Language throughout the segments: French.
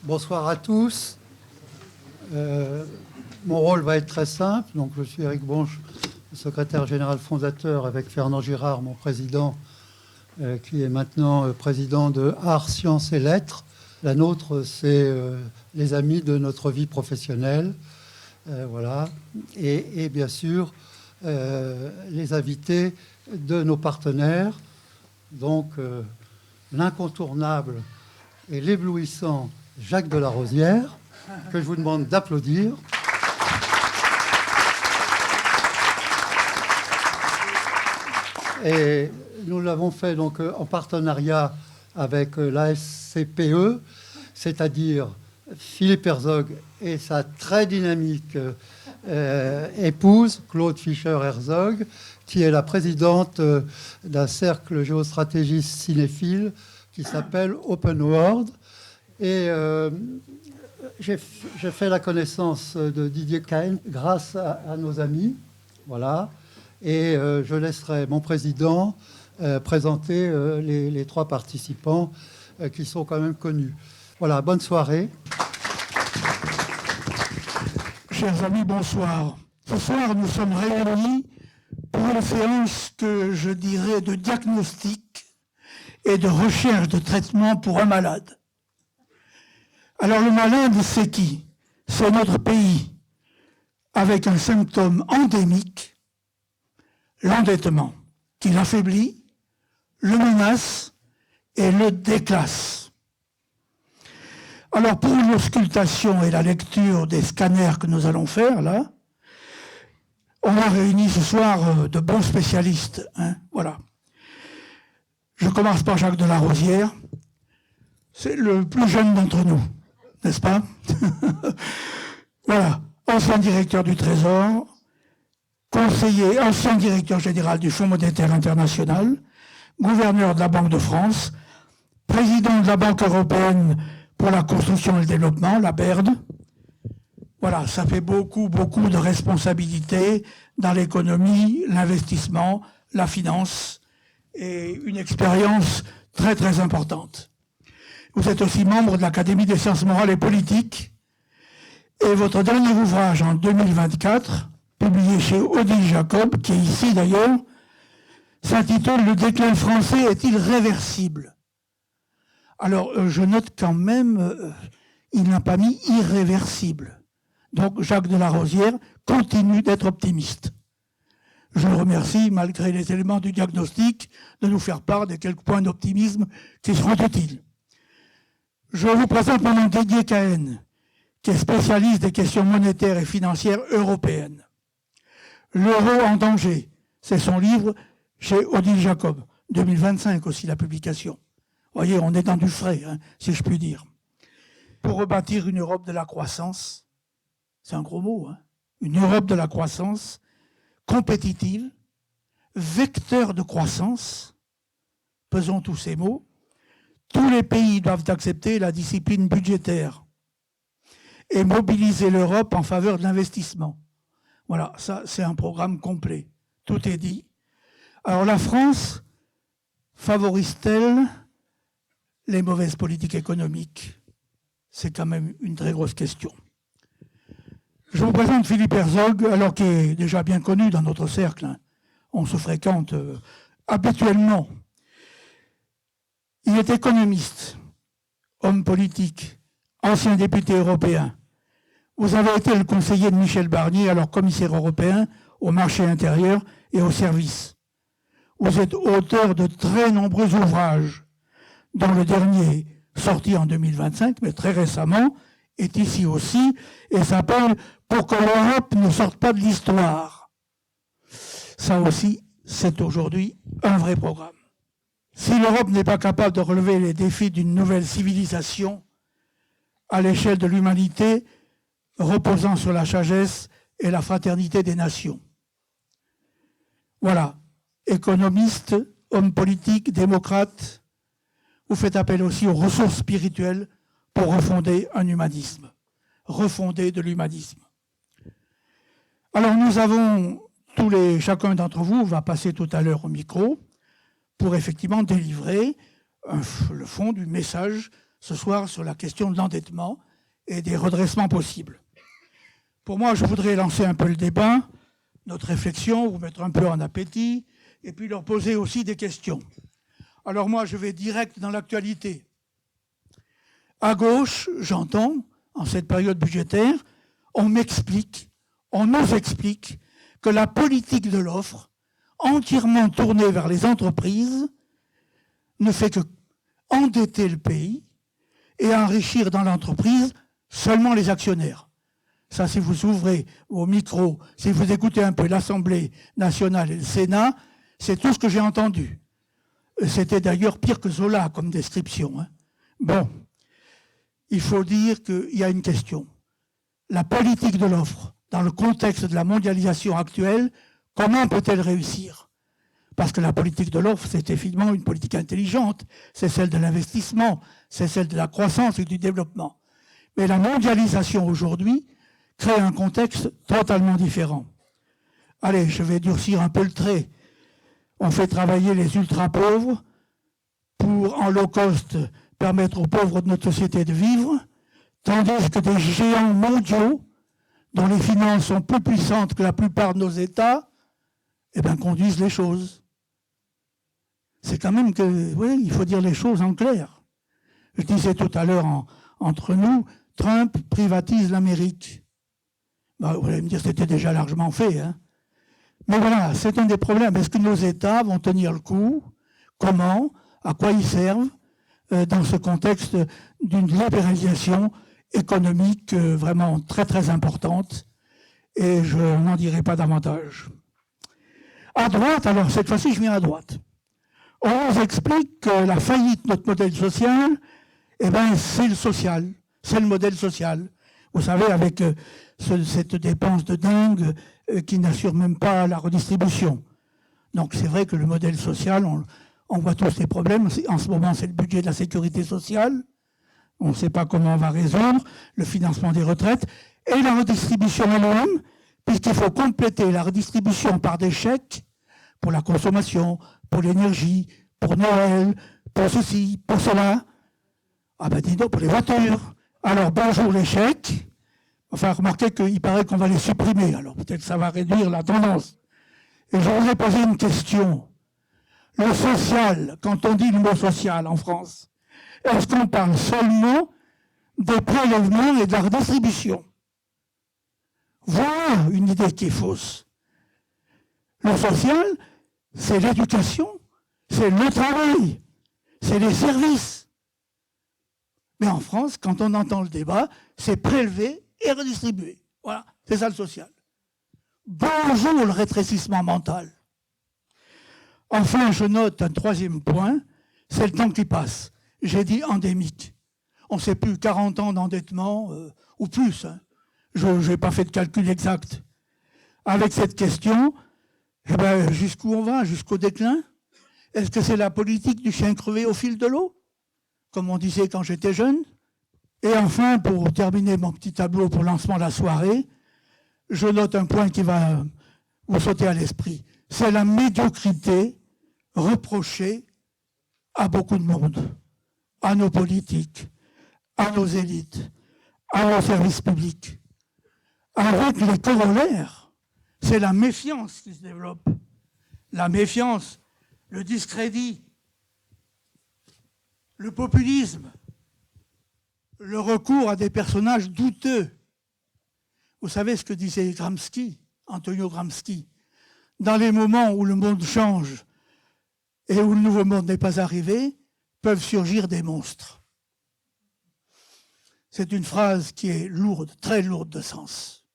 Bonsoir à tous. Mon rôle va être très simple. Donc, je suis Éric Bonche, secrétaire général fondateur, avec Fernand Girard, mon président, qui est maintenant président de Arts, Sciences et Lettres. La nôtre, c'est les amis de notre vie professionnelle. Voilà. Et bien sûr, les invités de nos partenaires. Donc, l'incontournable et l'éblouissant Jacques de la Rosière, que je vous demande d'applaudir. Et nous l'avons fait donc en partenariat avec la SCPE, c'est-à-dire Philippe Herzog et sa très dynamique épouse, Claude Fischer-Herzog, qui est la présidente d'un cercle géostratégique cinéphile qui s'appelle Open World. Et j'ai fait la connaissance de Didier Cahen grâce à nos amis. Voilà. Et je laisserai mon président présenter les trois participants qui sont quand même connus. Voilà, bonne soirée. Chers amis, bonsoir. Ce soir, nous sommes réunis pour une séance que je dirais de diagnostic et de recherche de traitement pour un malade. Alors le malade, c'est qui? C'est notre pays, avec un symptôme endémique, l'endettement, qui l'affaiblit, le menace et le déclasse. Alors pour l'auscultation et la lecture des scanners que nous allons faire, là, on a réuni ce soir de bons spécialistes. Voilà. Je commence par Jacques de la Rosière. C'est le plus jeune d'entre nous, n'est-ce pas? Voilà. Ancien directeur du Trésor, conseiller, ancien directeur général du Fonds monétaire international, gouverneur de la Banque de France, président de la Banque européenne pour la construction et le développement, la BERD. Voilà, ça fait beaucoup de responsabilités dans l'économie, l'investissement, la finance, et une expérience très importante. Vous êtes aussi membre de l'Académie des sciences morales et politiques, et votre dernier ouvrage en 2024, publié chez Odile Jacob, qui est ici d'ailleurs, s'intitule « Le déclin français est-il réversible ?» Alors, je note quand même, il n'a pas mis « irréversible ». Donc, Jacques de la Rosière continue d'être optimiste. Je le remercie, malgré les éléments du diagnostic, de nous faire part des quelques points d'optimisme qui seront utiles. Je vous présente maintenant Didier Cahen, qui est spécialiste des questions monétaires et financières européennes. L'euro en danger, c'est son livre chez Odile Jacob, 2025 aussi la publication. Vous voyez, on est dans du frais, si je puis dire. Pour rebâtir une Europe de la croissance, c'est un gros mot, une Europe de la croissance compétitive, vecteur de croissance, pesons tous ces mots, tous les pays doivent accepter la discipline budgétaire et mobiliser l'Europe en faveur de l'investissement. Voilà, ça c'est un programme complet. Tout est dit. Alors la France favorise-t-elle les mauvaises politiques économiques? C'est quand même une très grosse question. Je vous présente Philippe Herzog, alors qui est déjà bien connu dans notre cercle. On se fréquente habituellement. Il est économiste, homme politique, ancien député européen. Vous avez été le conseiller de Michel Barnier, alors commissaire européen au marché intérieur et aux services. Vous êtes auteur de très nombreux ouvrages, dont le dernier, sorti en 2025, mais très récemment, est ici aussi, et s'appelle « Pour que l'Europe ne sorte pas de l'histoire ». Ça aussi, c'est aujourd'hui un vrai programme. Si l'Europe n'est pas capable de relever les défis d'une nouvelle civilisation à l'échelle de l'humanité, reposant sur la sagesse et la fraternité des nations. Voilà, économiste, homme politique, démocrate, vous faites appel aussi aux ressources spirituelles pour refonder un humanisme, refonder de l'humanisme. Alors nous avons chacun d'entre vous va passer tout à l'heure au micro pour effectivement délivrer le fond du message ce soir sur la question de l'endettement et des redressements possibles. Pour moi, je voudrais lancer un peu le débat, notre réflexion, vous mettre un peu en appétit, et puis leur poser aussi des questions. Alors moi, je vais direct dans l'actualité. À gauche, j'entends, en cette période budgétaire, on nous explique que la politique de l'offre, entièrement tournée vers les entreprises, ne fait que endetter le pays et enrichir dans l'entreprise seulement les actionnaires. Ça, si vous ouvrez vos micros, si vous écoutez un peu l'Assemblée nationale et le Sénat, c'est tout ce que j'ai entendu. C'était d'ailleurs pire que Zola comme description. Hein. Bon, il faut dire qu'il y a une question. La politique de l'offre, dans le contexte de la mondialisation actuelle, comment peut-elle réussir ? Parce que la politique de l'offre, c'est évidemment une politique intelligente. C'est celle de l'investissement, c'est celle de la croissance et du développement. Mais la mondialisation aujourd'hui crée un contexte totalement différent. Allez, je vais durcir un peu le trait. On fait travailler les ultra-pauvres pour, en low cost, permettre aux pauvres de notre société de vivre, tandis que des géants mondiaux, dont les finances sont plus puissantes que la plupart de nos États, conduisent les choses. C'est quand même que, oui, il faut dire les choses en clair. Je disais tout à l'heure entre nous, Trump privatise l'Amérique. Vous allez me dire, c'était déjà largement fait. Hein. Mais voilà, c'est un des problèmes. Est-ce que nos États vont tenir le coup ? Comment ? À quoi ils servent dans ce contexte d'une libéralisation économique vraiment très très importante ? Et je n'en dirai pas davantage. À droite, alors cette fois-ci, je viens à droite. On nous explique que la faillite de notre modèle social, c'est le social, c'est le modèle social. Vous savez, avec cette dépense de dingue qui n'assure même pas la redistribution. Donc c'est vrai que le modèle social, on voit tous les problèmes. En ce moment, c'est le budget de la sécurité sociale. On ne sait pas comment on va résoudre le financement des retraites et la redistribution elle-même, puisqu'il faut compléter la redistribution par des chèques pour la consommation, pour l'énergie, pour Noël, pour ceci, pour cela. Ah ben dis donc, pour les voitures. Alors bonjour les chèques. Enfin, remarquez qu'il paraît qu'on va les supprimer. Alors peut-être que ça va réduire la tendance. Et je voudrais poser une question. Le social, quand on dit le mot social en France, est-ce qu'on parle seulement des prélèvements et de la redistribution ? Voilà une idée qui est fausse. Le social, c'est l'éducation, c'est le travail, c'est les services. Mais en France, quand on entend le débat, c'est prélever et redistribuer. Voilà, c'est ça le social. Bonjour le rétrécissement mental. Enfin, je note un troisième point, c'est le temps qui passe. J'ai dit endémique. On ne sait plus, 40 ans d'endettement, ou plus. Hein. Je n'ai pas fait de calcul exact. Avec cette question, jusqu'où on va ? Jusqu'au déclin ? Est-ce que c'est la politique du chien crevé au fil de l'eau, comme on disait quand j'étais jeune ? Et enfin, pour terminer mon petit tableau pour lancement de la soirée, je note un point qui va vous sauter à l'esprit. C'est la médiocrité reprochée à beaucoup de monde, à nos politiques, à nos élites, à nos services publics. Avec les corollaires, c'est la méfiance qui se développe. La méfiance, le discrédit, le populisme, le recours à des personnages douteux. Vous savez ce que disait Gramsci, Antonio Gramsci, dans les moments où le monde change et où le nouveau monde n'est pas arrivé, peuvent surgir des monstres. C'est une phrase qui est lourde, très lourde de sens.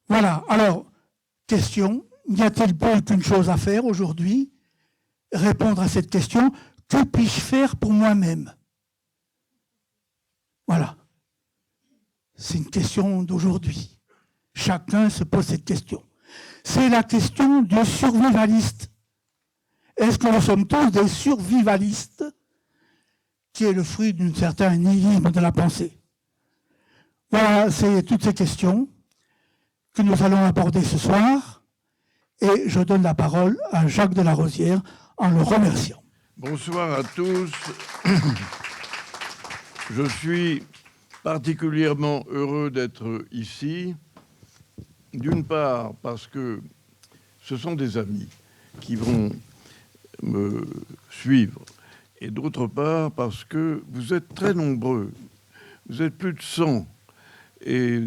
Voilà, alors, question, n'y a-t-il plus qu'une chose à faire aujourd'hui ? Répondre à cette question, que puis-je faire pour moi-même ? Voilà. C'est une question d'aujourd'hui. Chacun se pose cette question. C'est la question du survivaliste. Est-ce que nous sommes tous des survivalistes, qui est le fruit d'un certain nihilisme de la pensée ? Voilà, c'est toutes ces questions que nous allons aborder ce soir. Et je donne la parole à Jacques de la Rosière en le remerciant. Bonsoir à tous. Je suis particulièrement heureux d'être ici, d'une part parce que ce sont des amis qui vont me suivre, et d'autre part parce que vous êtes très nombreux, vous êtes plus de 100, et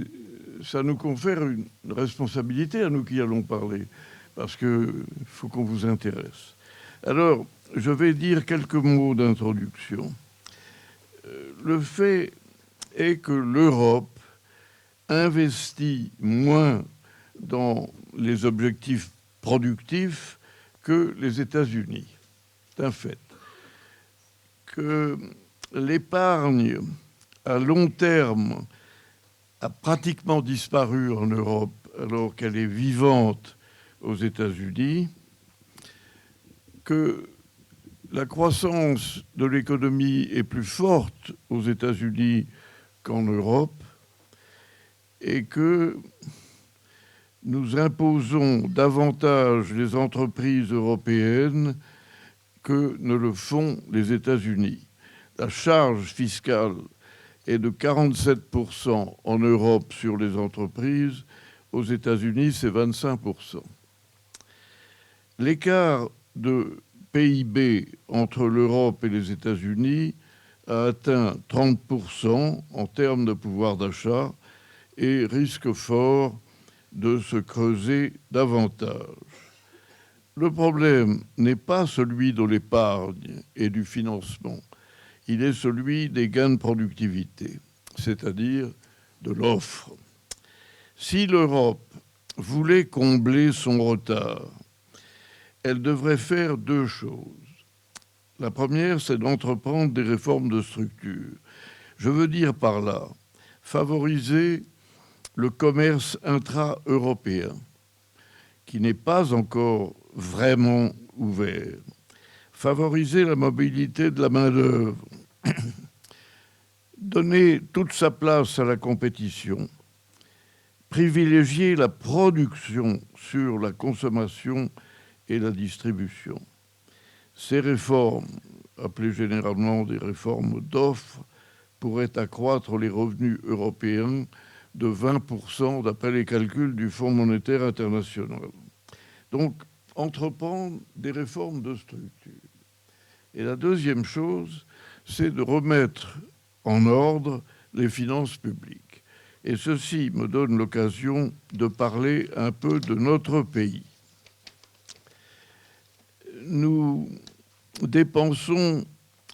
ça nous confère une responsabilité à nous qui allons parler, parce qu'il faut qu'on vous intéresse. Alors, je vais dire quelques mots d'introduction. Le fait est que l'Europe investit moins dans les objectifs productifs que les États-Unis. C'est un fait. Que l'épargne à long terme a pratiquement disparu en Europe alors qu'elle est vivante aux États-Unis, que la croissance de l'économie est plus forte aux États-Unis qu'en Europe et que nous imposons davantage les entreprises européennes que ne le font les États-Unis. La charge fiscale est de 47% en Europe sur les entreprises. Aux États-Unis, c'est 25%. L'écart de PIB entre l'Europe et les États-Unis a atteint 30% en termes de pouvoir d'achat et risque fort de se creuser davantage. Le problème n'est pas celui de l'épargne et du financement, il est celui des gains de productivité, c'est-à-dire de l'offre. Si l'Europe voulait combler son retard, elle devrait faire deux choses. La première, c'est d'entreprendre des réformes de structure. Je veux dire par là, favoriser le commerce intra-européen, qui n'est pas encore vraiment ouvert. Favoriser la mobilité de la main-d'œuvre. Donner toute sa place à la compétition. Privilégier la production sur la consommation et la distribution. Ces réformes, appelées généralement des réformes d'offres, pourraient accroître les revenus européens de 20% d'après les calculs du Fonds monétaire international. Donc, entreprendre des réformes de structure. Et la deuxième chose, c'est de remettre en ordre les finances publiques. Et ceci me donne l'occasion de parler un peu de notre pays. Nous dépensons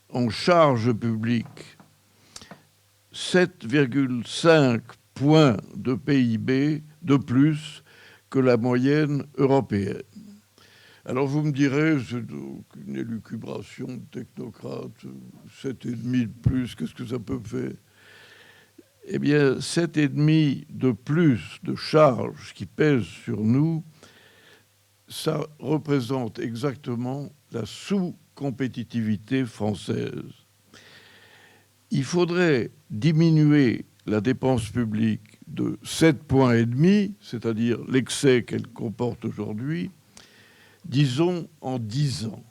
en charges publiques 7,5 points de PIB de plus que la moyenne européenne. Alors vous me direz, c'est une élucubration de technocrate, 7,5 de plus, qu'est-ce que ça peut faire? Eh bien, 7,5 de plus de charges qui pèsent sur nous, ça représente exactement la sous-compétitivité française. Il faudrait diminuer la dépense publique de 7,5 points, c'est-à-dire l'excès qu'elle comporte aujourd'hui, disons en 10 ans.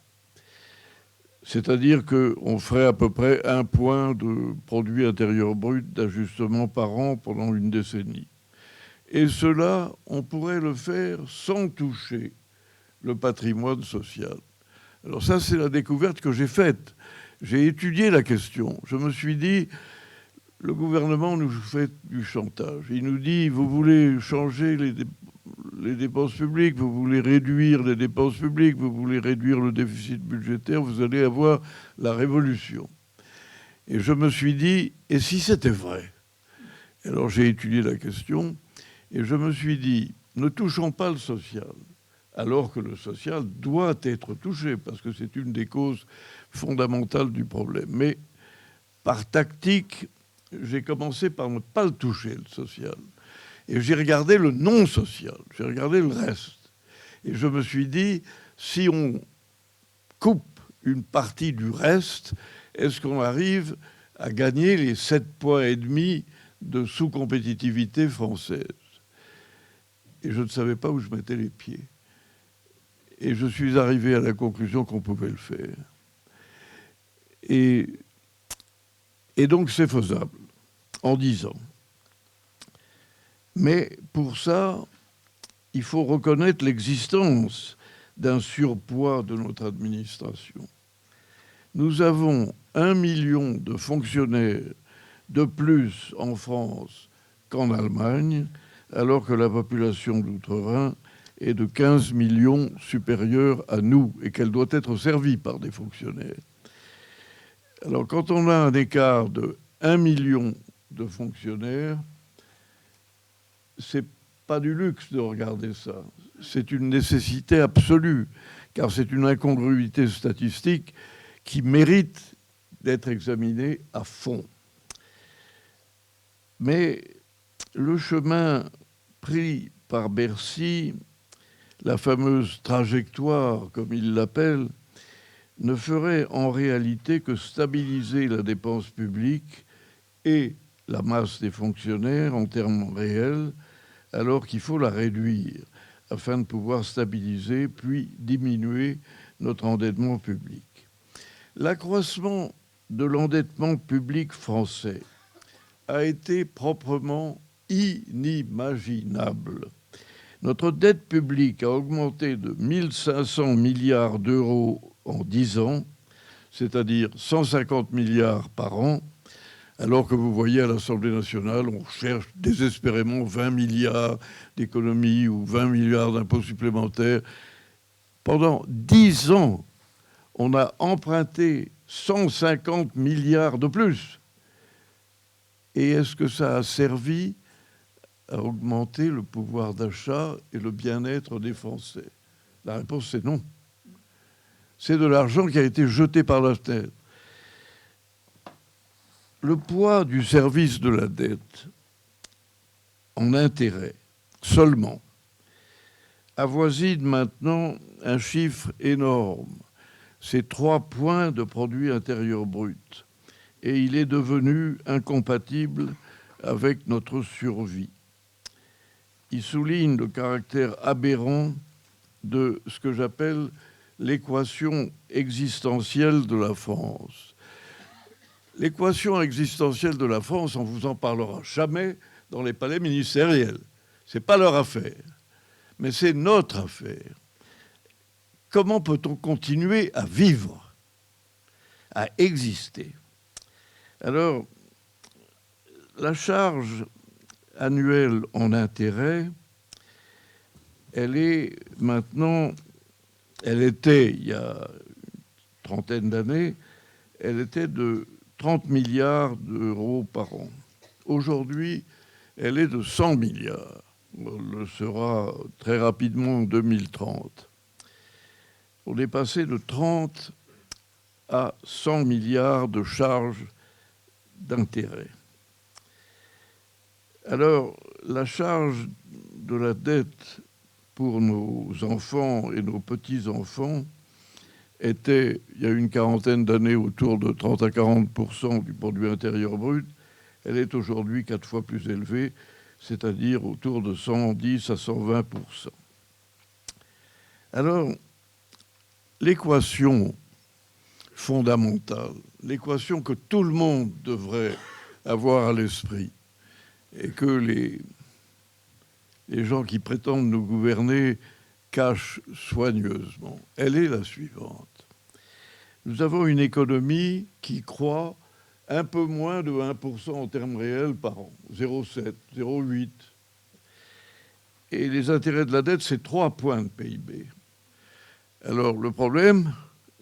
C'est-à-dire qu'on ferait à peu près 1 point de produit intérieur brut d'ajustement par an pendant une décennie. Et cela, on pourrait le faire sans toucher le patrimoine social. Alors ça, c'est la découverte que j'ai faite. J'ai étudié la question. Je me suis dit, le gouvernement nous fait du chantage. Il nous dit, vous voulez changer les dépenses publiques, vous voulez réduire les dépenses publiques, vous voulez réduire le déficit budgétaire, vous allez avoir la révolution. Et je me suis dit, et si c'était vrai? Alors j'ai étudié la question et je me suis dit, ne touchons pas le social, alors que le social doit être touché, parce que c'est une des causes fondamentales du problème. Mais par tactique, j'ai commencé par ne pas le toucher, le social. Et j'ai regardé le non-social, j'ai regardé le reste. Et je me suis dit, si on coupe une partie du reste, est-ce qu'on arrive à gagner les 7,5 points de sous-compétitivité française? Et je ne savais pas où je mettais les pieds. Et je suis arrivé à la conclusion qu'on pouvait le faire. Et Et donc c'est faisable en 10 ans. Mais pour ça, il faut reconnaître l'existence d'un surpoids de notre administration. Nous avons 1 million de fonctionnaires de plus en France qu'en Allemagne, alors que la population d'outre-Rhin est de 15 millions supérieure à nous et qu'elle doit être servie par des fonctionnaires. Alors quand on a un écart de 1 million de fonctionnaires, c'est pas du luxe de regarder ça. C'est une nécessité absolue, car c'est une incongruité statistique qui mérite d'être examinée à fond. Mais le chemin pris par Bercy, la fameuse trajectoire, comme il l'appelle, ne ferait en réalité que stabiliser la dépense publique et la masse des fonctionnaires en termes réels, alors qu'il faut la réduire afin de pouvoir stabiliser puis diminuer notre endettement public. L'accroissement de l'endettement public français a été proprement inimaginable. Notre dette publique a augmenté de 1 500 milliards d'euros en 10 ans, c'est-à-dire 150 milliards par an, alors que vous voyez à l'Assemblée nationale, on cherche désespérément 20 milliards d'économies ou 20 milliards d'impôts supplémentaires. Pendant 10 ans, on a emprunté 150 milliards de plus. Et est-ce que ça a servi à augmenter le pouvoir d'achat et le bien-être des Français? La réponse, c'est non. C'est de l'argent qui a été jeté par la tête. Le poids du service de la dette en intérêt seulement avoisine maintenant un chiffre énorme. C'est 3 points de produit intérieur brut. Et il est devenu incompatible avec notre survie. Il souligne le caractère aberrant de ce que j'appelle l'équation existentielle de la France. L'équation existentielle de la France, on ne vous en parlera jamais dans les palais ministériels. Ce n'est pas leur affaire, mais c'est notre affaire. Comment peut-on continuer à vivre, à exister? Alors, la charge annuelle en intérêt, elle est maintenant, elle était, il y a une trentaine d'années, elle était de 30 milliards d'euros par an. Aujourd'hui, elle est de 100 milliards. Elle le sera très rapidement en 2030. On est passé de 30 à 100 milliards de charges d'intérêt. Alors, la charge de la dette pour nos enfants et nos petits-enfants était, il y a une quarantaine d'années, autour de 30 à 40% du produit intérieur brut. Elle est aujourd'hui 4 fois plus élevée, c'est-à-dire autour de 110 à 120%. Alors, l'équation fondamentale, l'équation que tout le monde devrait avoir à l'esprit, et que les gens qui prétendent nous gouverner cachent soigneusement, elle est la suivante. Nous avons une économie qui croît un peu moins de 1% en termes réels par an, 0,7, 0,8. Et les intérêts de la dette, c'est 3 points de PIB. Alors le problème,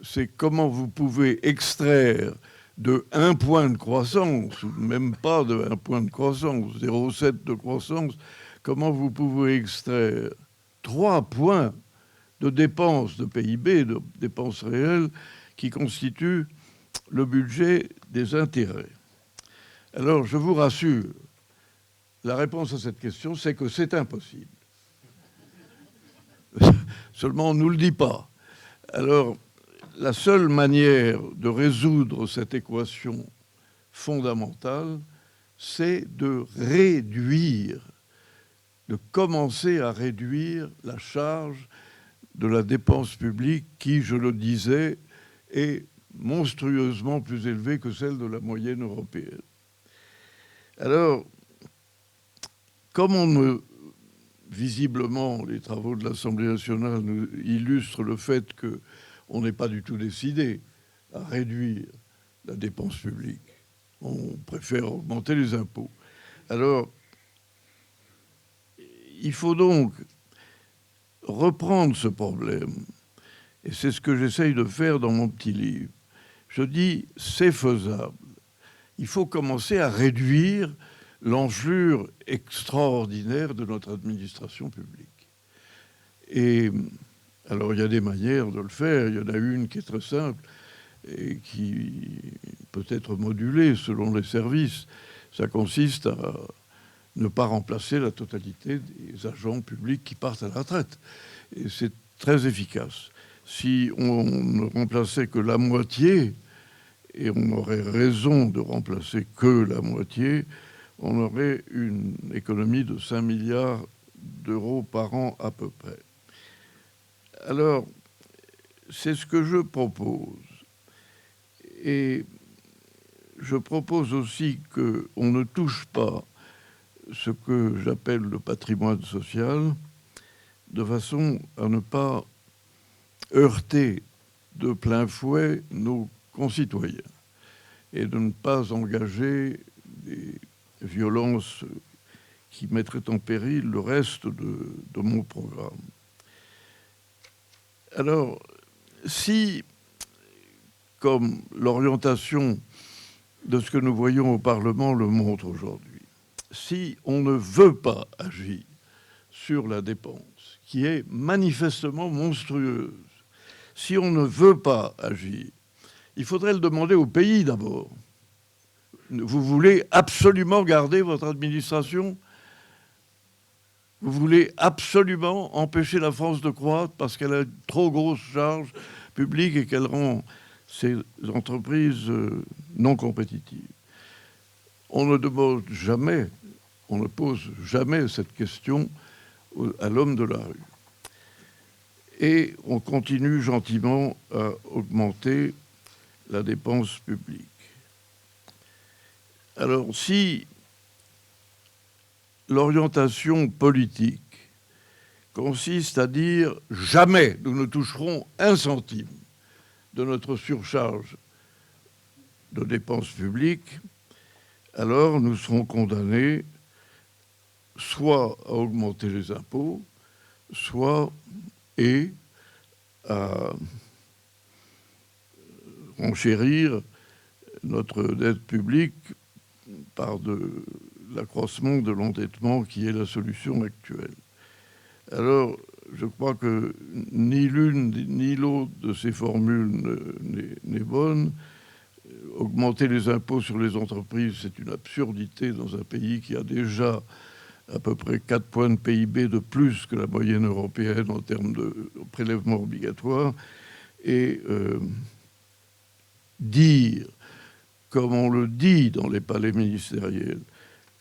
c'est comment vous pouvez extraire de 1 point de croissance, ou même pas de 1 point de croissance, 0,7 de croissance, comment vous pouvez extraire 3 points de dépenses de PIB, de dépenses réelles, qui constituent le budget des intérêts. Alors, je vous rassure, la réponse à cette question, c'est que c'est impossible. Seulement, on ne nous le dit pas. Alors, la seule manière de résoudre cette équation fondamentale, c'est de réduire, de commencer à réduire la charge de la dépense publique qui, je le disais, est monstrueusement plus élevée que celle de la moyenne européenne. Alors, visiblement, les travaux de l'Assemblée nationale nous illustrent le fait qu'on n'est pas du tout décidé à réduire la dépense publique. On préfère augmenter les impôts. Alors, il faut donc reprendre ce problème. Et c'est ce que j'essaye de faire dans mon petit livre. Je dis, c'est faisable. Il faut commencer à réduire l'engelure extraordinaire de notre administration publique. Et alors, il y a des manières de le faire. Il y en a une qui est très simple et qui peut être modulée selon les services. Ça consiste à ne pas remplacer la totalité des agents publics qui partent à la retraite. Et c'est très efficace. Si on ne remplaçait que la moitié, et on aurait raison de remplacer que la moitié, on aurait une économie de 5 milliards d'euros par an à peu près. Alors, c'est ce que je propose. Et je propose aussi qu'on ne touche pas ce que j'appelle le patrimoine social, de façon à ne pas heurter de plein fouet nos concitoyens et de ne pas engager des violences qui mettraient en péril le reste de mon programme. Alors, si, comme l'orientation de ce que nous voyons au Parlement le montre aujourd'hui, si on ne veut pas agir sur la dépense, qui est manifestement monstrueuse, si on ne veut pas agir, il faudrait le demander au pays d'abord. Vous voulez absolument garder votre administration? Vous voulez absolument empêcher la France de croître parce qu'elle a une trop grosse charge publique et qu'elle rend ses entreprises non compétitives? On ne demande jamais, on ne pose jamais cette question à l'homme de la rue. Et on continue gentiment à augmenter la dépense publique. Alors, si l'orientation politique consiste à dire « jamais nous ne toucherons un centime de notre surcharge de dépenses publiques », alors nous serons condamnés soit à augmenter les impôts, soit à renchérir notre dette publique par l'accroissement de l'endettement qui est la solution actuelle. Alors, je crois que ni l'une ni l'autre de ces formules n'est bonne. Augmenter les impôts sur les entreprises, c'est une absurdité dans un pays qui a déjà à peu près 4 points de PIB de plus que la moyenne européenne en termes de prélèvements obligatoires. Et dire, comme on le dit dans les palais ministériels,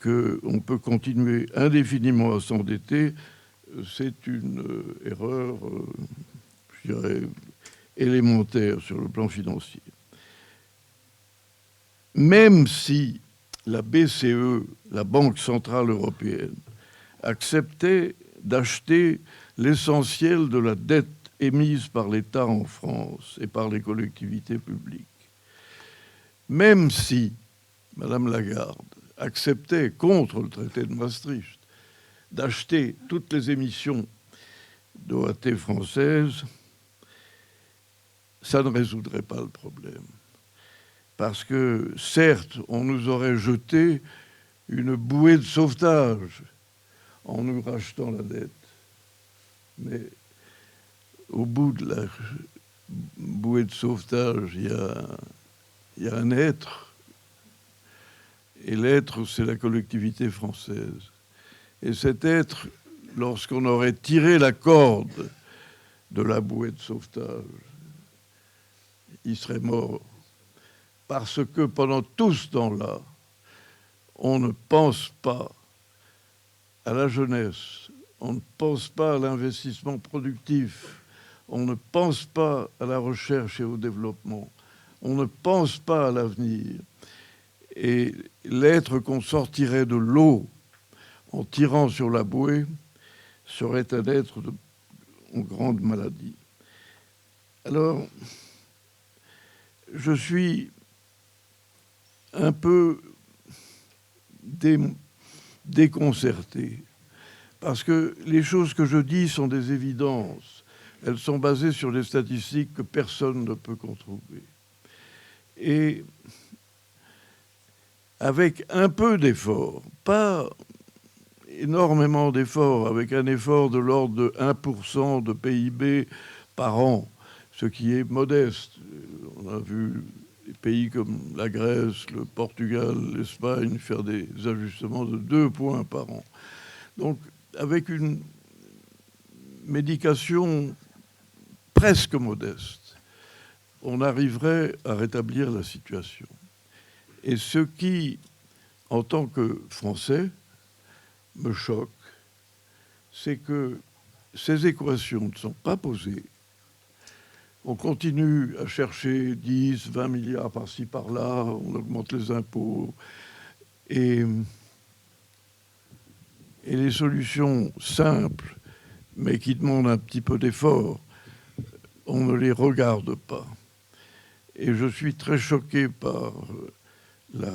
qu'on peut continuer indéfiniment à s'endetter, c'est une erreur, je dirais, élémentaire sur le plan financier. Même si la BCE, la Banque centrale européenne, acceptait d'acheter l'essentiel de la dette émise par l'État en France et par les collectivités publiques, même si Madame Lagarde acceptait, contre le traité de Maastricht, d'acheter toutes les émissions d'OAT françaises, ça ne résoudrait pas le problème. Parce que, certes, on nous aurait jeté une bouée de sauvetage en nous rachetant la dette. Mais au bout de la bouée de sauvetage, il y a un être. Et l'être, c'est la collectivité française. Et cet être, lorsqu'on aurait tiré la corde de la bouée de sauvetage, il serait mort. Parce que pendant tout ce temps-là, on ne pense pas à la jeunesse, on ne pense pas à l'investissement productif, on ne pense pas à la recherche et au développement, on ne pense pas à l'avenir. Et l'être qu'on sortirait de l'eau en tirant sur la bouée serait un être en grande maladie. Alors, je suis un peu déconcerté, parce que les choses que je dis sont des évidences. Elles sont basées sur des statistiques que personne ne peut controuver. Et avec un peu d'effort, pas énormément d'efforts, avec un effort de l'ordre de 1% de PIB par an, ce qui est modeste. On a vu des pays comme la Grèce, le Portugal, l'Espagne faire des ajustements de 2 points par an. Donc, avec une médication presque modeste, on arriverait à rétablir la situation. Et ce qui, en tant que Français, me choque, c'est que ces équations ne sont pas posées. On continue à chercher 10, 20 milliards par-ci, par-là, on augmente les impôts. Et les solutions simples, mais qui demandent un petit peu d'effort, on ne les regarde pas. Et je suis très choqué par la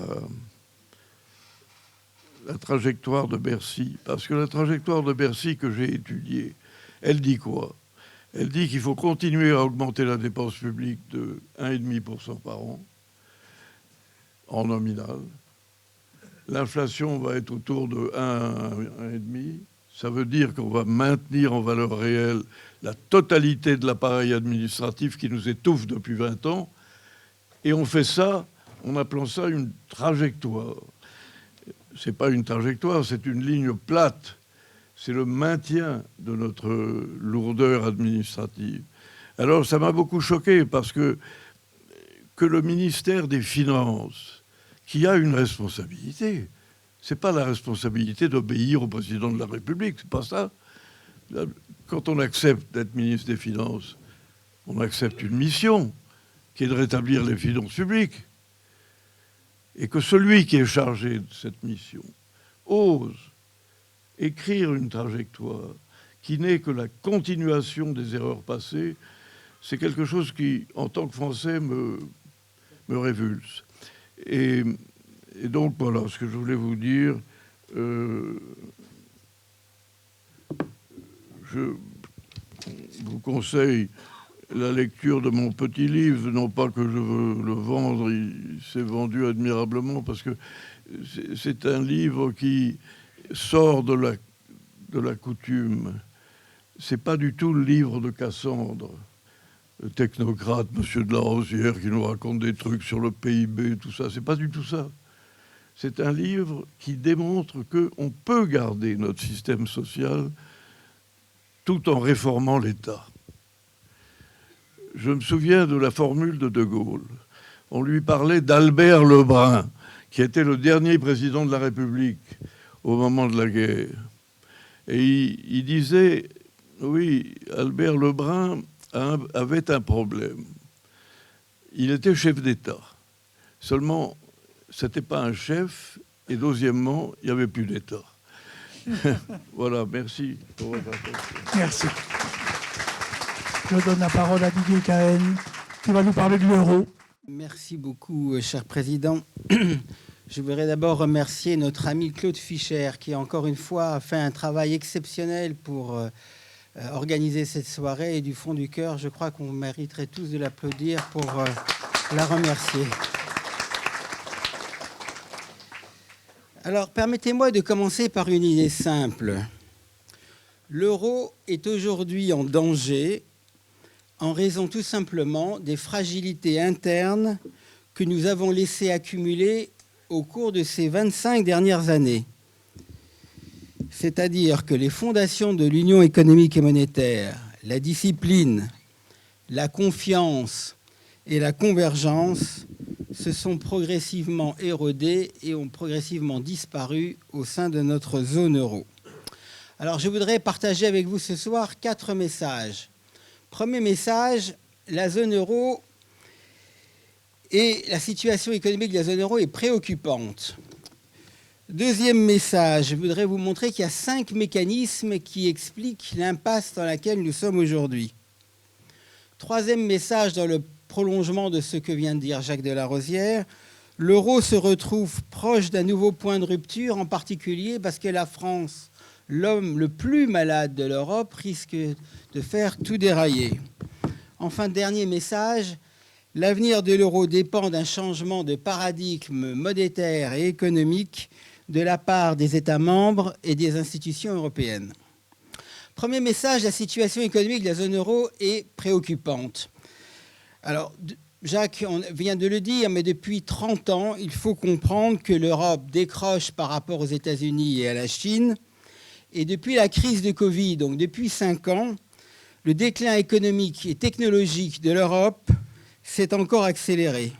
trajectoire de Bercy. Parce que la trajectoire de Bercy que j'ai étudiée, elle dit quoi? Elle dit qu'il faut continuer à augmenter la dépense publique de 1,5% par an, en nominal. L'inflation va être autour de 1,5%. Ça veut dire qu'on va maintenir en valeur réelle la totalité de l'appareil administratif qui nous étouffe depuis 20 ans. Et on fait ça en appelant ça une trajectoire. Ce n'est pas une trajectoire, c'est une ligne plate. C'est le maintien de notre lourdeur administrative. Alors ça m'a beaucoup choqué parce que le ministère des Finances, qui a une responsabilité, ce n'est pas la responsabilité d'obéir au président de la République, c'est pas ça. Quand on accepte d'être ministre des Finances, on accepte une mission qui est de rétablir les finances publiques. Et que celui qui est chargé de cette mission ose écrire une trajectoire qui n'est que la continuation des erreurs passées, c'est quelque chose qui, en tant que Français, me révulse. Et donc, voilà ce que je voulais vous dire. Je vous conseille la lecture de mon petit livre, non pas que je veux le vendre, il s'est vendu admirablement, parce que c'est un livre qui sort de la coutume. C'est pas du tout le livre de Cassandre, le technocrate, monsieur de la Rosière, qui nous raconte des trucs sur le PIB, tout ça. C'est pas du tout ça. C'est un livre qui démontre qu'on peut garder notre système social tout en réformant l'État. Je me souviens de la formule de De Gaulle. On lui parlait d'Albert Lebrun, qui était le dernier président de la République au moment de la guerre. Et il disait, oui, Albert Lebrun avait un problème. Il était chef d'État. Seulement, ce n'était pas un chef, et deuxièmement, il n'y avait plus d'État. Voilà, merci pour votre attention. Merci. Je donne la parole à Didier Cahen, qui va nous parler de l'euro. Merci beaucoup, cher président. Je voudrais d'abord remercier notre ami Claude Fischer, qui encore une fois a fait un travail exceptionnel pour organiser cette soirée. Et du fond du cœur, je crois qu'on mériterait tous de l'applaudir pour la remercier. Alors, permettez-moi de commencer par une idée simple. L'euro est aujourd'hui en danger en raison tout simplement des fragilités internes que nous avons laissé accumuler au cours de ces 25 dernières années. C'est-à-dire que les fondations de l'Union économique et monétaire, la discipline, la confiance et la convergence se sont progressivement érodées et ont progressivement disparu au sein de notre zone euro. Alors, je voudrais partager avec vous ce soir 4 messages. Premier message, la zone euro Et la situation économique de la zone euro est préoccupante. Deuxième message, je voudrais vous montrer qu'il y a 5 mécanismes qui expliquent l'impasse dans laquelle nous sommes aujourd'hui. Troisième message, dans le prolongement de ce que vient de dire Jacques de la Rosière, l'euro se retrouve proche d'un nouveau point de rupture, en particulier parce que la France, l'homme le plus malade de l'Europe, risque de faire tout dérailler. Enfin, dernier message, l'avenir de l'euro dépend d'un changement de paradigme monétaire et économique de la part des États membres et des institutions européennes. Premier message, la situation économique de la zone euro est préoccupante. Alors, Jacques vient de le dire, mais depuis 30 ans, il faut comprendre que l'Europe décroche par rapport aux États-Unis et à la Chine. Et depuis la crise de Covid, donc depuis 5 ans, le déclin économique et technologique de l'Europe s'est encore accéléré.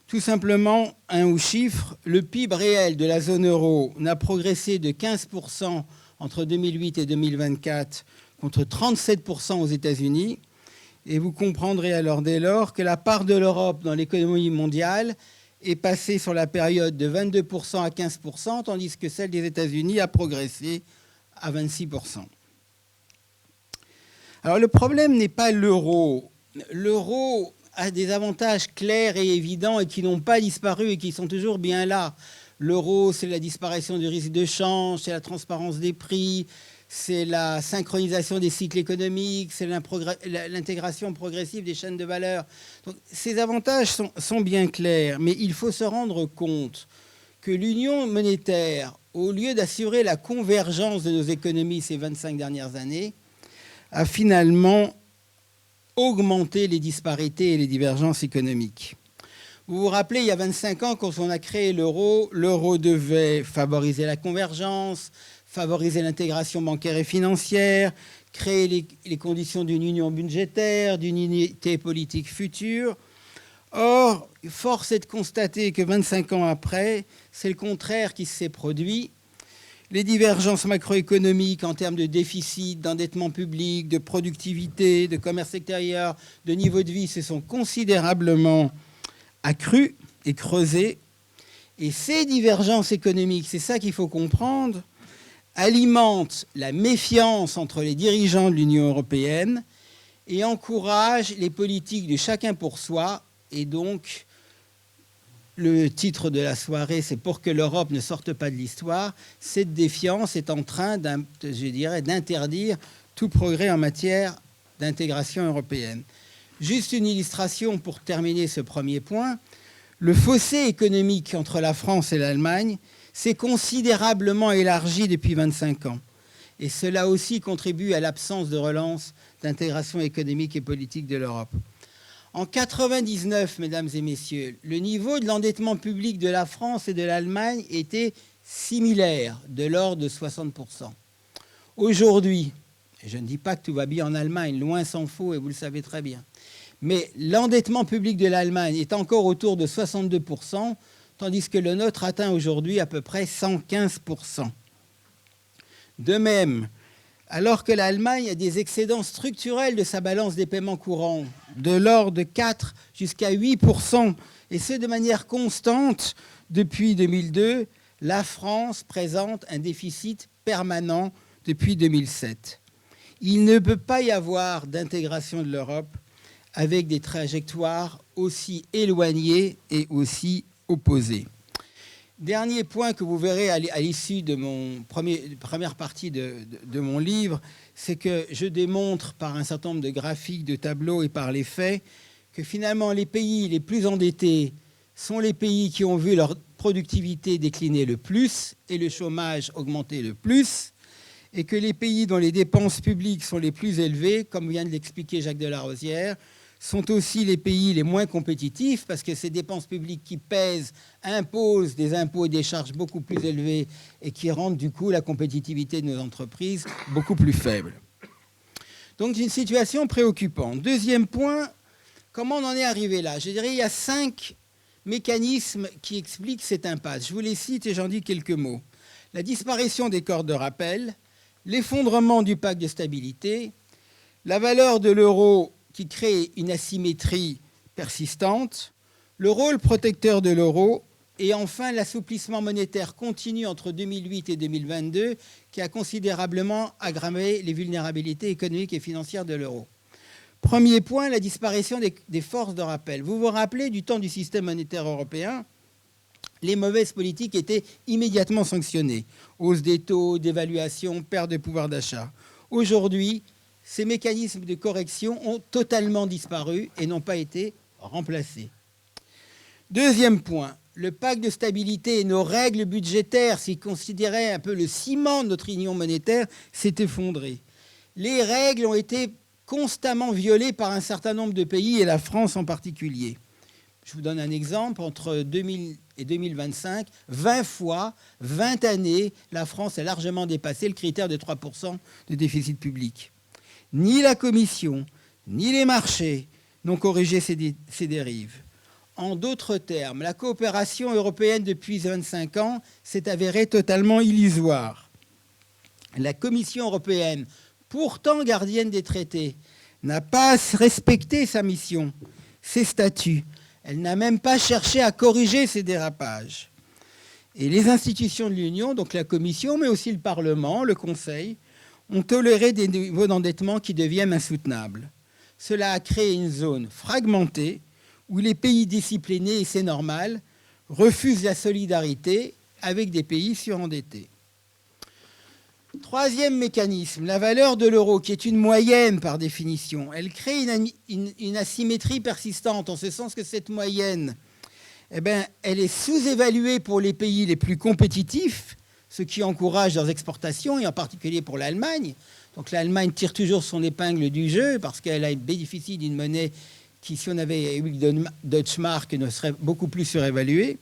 Tout simplement, un ou chiffre, le PIB réel de la zone euro n'a progressé de 15% entre 2008 et 2024 contre 37% aux États-Unis. Et vous comprendrez alors dès lors que la part de l'Europe dans l'économie mondiale est passée sur la période de 22% à 15%, tandis que celle des États-Unis a progressé à 26%. Alors le problème n'est pas l'euro. L'euro a des avantages clairs et évidents et qui n'ont pas disparu et qui sont toujours bien là. L'euro, c'est la disparition du risque de change, c'est la transparence des prix, c'est la synchronisation des cycles économiques, c'est l'intégration progressive des chaînes de valeur. Donc, ces avantages sont bien clairs, mais il faut se rendre compte que l'union monétaire, au lieu d'assurer la convergence de nos économies ces 25 dernières années, a finalement augmenté les disparités et les divergences économiques. Vous vous rappelez, il y a 25 ans, quand on a créé l'euro, l'euro devait favoriser la convergence, favoriser l'intégration bancaire et financière, créer les conditions d'une union budgétaire, d'une unité politique future. Or, force est de constater que 25 ans après, c'est le contraire qui s'est produit. Les divergences macroéconomiques en termes de déficit, d'endettement public, de productivité, de commerce extérieur, de niveau de vie se sont considérablement accrues et creusées. Et ces divergences économiques, c'est ça qu'il faut comprendre, alimentent la méfiance entre les dirigeants de l'Union européenne et encouragent les politiques de chacun pour soi. Et donc, le titre de la soirée, c'est « Pour que l'Europe ne sorte pas de l'histoire ». Cette défiance est en train, d'interdire tout progrès en matière d'intégration européenne. Juste une illustration pour terminer ce premier point. Le fossé économique entre la France et l'Allemagne s'est considérablement élargi depuis 25 ans. Et cela aussi contribue à l'absence de relance d'intégration économique et politique de l'Europe. En 1999, mesdames et messieurs, le niveau de l'endettement public de la France et de l'Allemagne était similaire, de l'ordre de 60%. Aujourd'hui, et je ne dis pas que tout va bien en Allemagne, loin s'en faut, et vous le savez très bien, mais l'endettement public de l'Allemagne est encore autour de 62%, tandis que le nôtre atteint aujourd'hui à peu près 115%. De même, alors que l'Allemagne a des excédents structurels de sa balance des paiements courants, de l'ordre de 4 jusqu'à 8%, et ce de manière constante depuis 2002, la France présente un déficit permanent depuis 2007. Il ne peut pas y avoir d'intégration de l'Europe avec des trajectoires aussi éloignées et aussi opposées. Dernier point que vous verrez à l'issue de mon première partie de mon livre, c'est que je démontre par un certain nombre de graphiques, de tableaux et par les faits que finalement les pays les plus endettés sont les pays qui ont vu leur productivité décliner le plus et le chômage augmenter le plus, et que les pays dont les dépenses publiques sont les plus élevées, comme vient de l'expliquer Jacques de la Rosière, sont aussi les pays les moins compétitifs parce que ces dépenses publiques qui pèsent imposent des impôts et des charges beaucoup plus élevés et qui rendent du coup la compétitivité de nos entreprises beaucoup plus faible. Donc une situation préoccupante. Deuxième point, comment on en est arrivé là? Je dirais il y a 5 mécanismes qui expliquent cette impasse. Je vous les cite et j'en dis quelques mots. La disparition des cordes de rappel, l'effondrement du pacte de stabilité, la valeur de l'euro qui crée une asymétrie persistante, Le rôle protecteur de l'euro et enfin l'assouplissement monétaire continu entre 2008 et 2022 qui a considérablement aggravé les vulnérabilités économiques et financières de l'euro. Premier point, la disparition des forces de rappel. Vous vous rappelez du temps du système monétaire européen, les mauvaises politiques étaient immédiatement sanctionnées. Hausse des taux, dévaluation, perte de pouvoir d'achat. Aujourd'hui, ces mécanismes de correction ont totalement disparu et n'ont pas été remplacés. Deuxième point, le pacte de stabilité et nos règles budgétaires, s'ils considéraient un peu le ciment de notre union monétaire, s'est effondré. Les règles ont été constamment violées par un certain nombre de pays et la France en particulier. Je vous donne un exemple. Entre 2000 et 2025, 20 fois, 20 années, la France a largement dépassé le critère de 3% de déficit public. Ni la Commission, ni les marchés n'ont corrigé ces dérives. En d'autres termes, la coopération européenne depuis 25 ans s'est avérée totalement illusoire. La Commission européenne, pourtant gardienne des traités, n'a pas respecté sa mission, ses statuts. Elle n'a même pas cherché à corriger ces dérapages. Et les institutions de l'Union, donc la Commission, mais aussi le Parlement, le Conseil, ont toléré des niveaux d'endettement qui deviennent insoutenables. Cela a créé une zone fragmentée où les pays disciplinés, et c'est normal, refusent la solidarité avec des pays surendettés. Troisième mécanisme, la valeur de l'euro, qui est une moyenne par définition. Elle crée une asymétrie persistante, en ce sens que cette moyenne, elle est sous-évaluée pour les pays les plus compétitifs, ce qui encourage leurs exportations, et en particulier pour l'Allemagne. Donc l'Allemagne tire toujours son épingle du jeu, parce qu'elle bénéficie d'une monnaie qui, si on avait eu le Deutschmark, ne serait beaucoup plus surévaluée.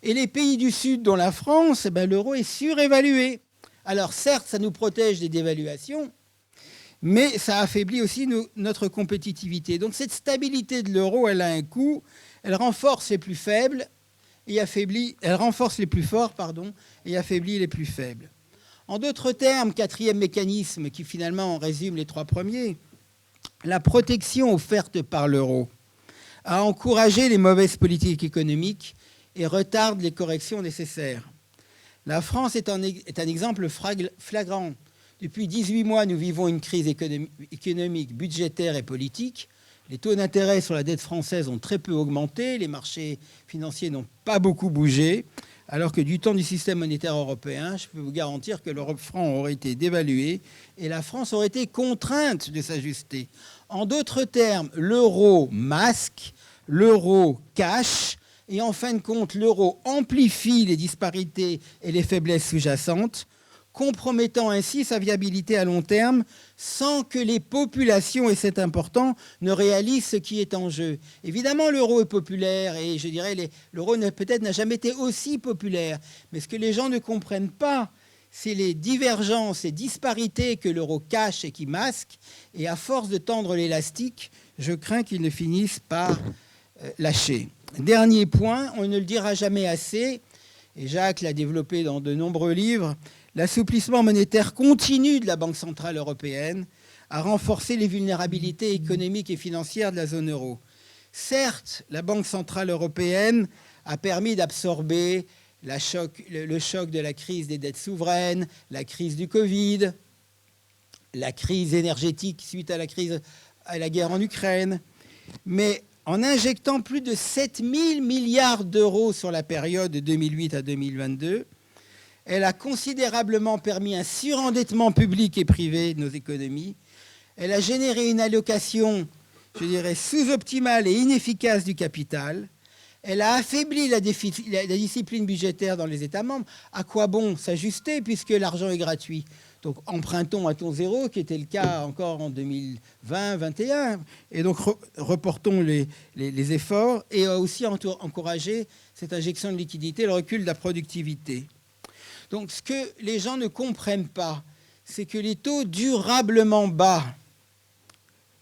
Et les pays du Sud, dont la France, l'euro est surévalué. Alors certes, ça nous protège des dévaluations, mais ça affaiblit aussi notre compétitivité. Donc cette stabilité de l'euro, elle a un coût. Elle renforce les plus faibles et elle renforce les plus forts, et affaiblit les plus faibles. En d'autres termes, quatrième mécanisme qui finalement résume les trois premiers, la protection offerte par l'euro a encouragé les mauvaises politiques économiques et retarde les corrections nécessaires. La France est un exemple flagrant. Depuis 18 mois, nous vivons une crise économique, budgétaire et politique. Les taux d'intérêt sur la dette française ont très peu augmenté, les marchés financiers n'ont pas beaucoup bougé, alors que du temps du système monétaire européen, je peux vous garantir que l'euro franc aurait été dévalué et la France aurait été contrainte de s'ajuster. En d'autres termes, l'euro masque, l'euro cache, et en fin de compte, l'euro amplifie les disparités et les faiblesses sous-jacentes, compromettant ainsi sa viabilité à long terme sans que les populations, et c'est important, ne réalisent ce qui est en jeu. Évidemment, l'euro est populaire et je dirais l'euro peut-être n'a jamais été aussi populaire. Mais ce que les gens ne comprennent pas, c'est les divergences et disparités que l'euro cache et qui masque. Et à force de tendre l'élastique, je crains qu'il ne finisse par lâcher. Dernier point, on ne le dira jamais assez, et Jacques l'a développé dans de nombreux livres, l'assouplissement monétaire continu de la Banque centrale européenne a renforcé les vulnérabilités économiques et financières de la zone euro. Certes, la Banque centrale européenne a permis d'absorber le choc de la crise des dettes souveraines, la crise du Covid, la crise énergétique suite à la guerre en Ukraine, mais en injectant plus de 7 000 milliards d'euros sur la période de 2008 à 2022, elle a considérablement permis un surendettement public et privé de nos économies. Elle a généré une allocation, je dirais, sous-optimale et inefficace du capital. Elle a affaibli la discipline budgétaire dans les États membres. À quoi bon s'ajuster puisque l'argent est gratuit ? Donc empruntons à taux zéro, qui était le cas encore en 2020-2021, et donc reportons les efforts, et a aussi encouragé cette injection de liquidité, le recul de la productivité. Donc ce que les gens ne comprennent pas, c'est que les taux durablement bas,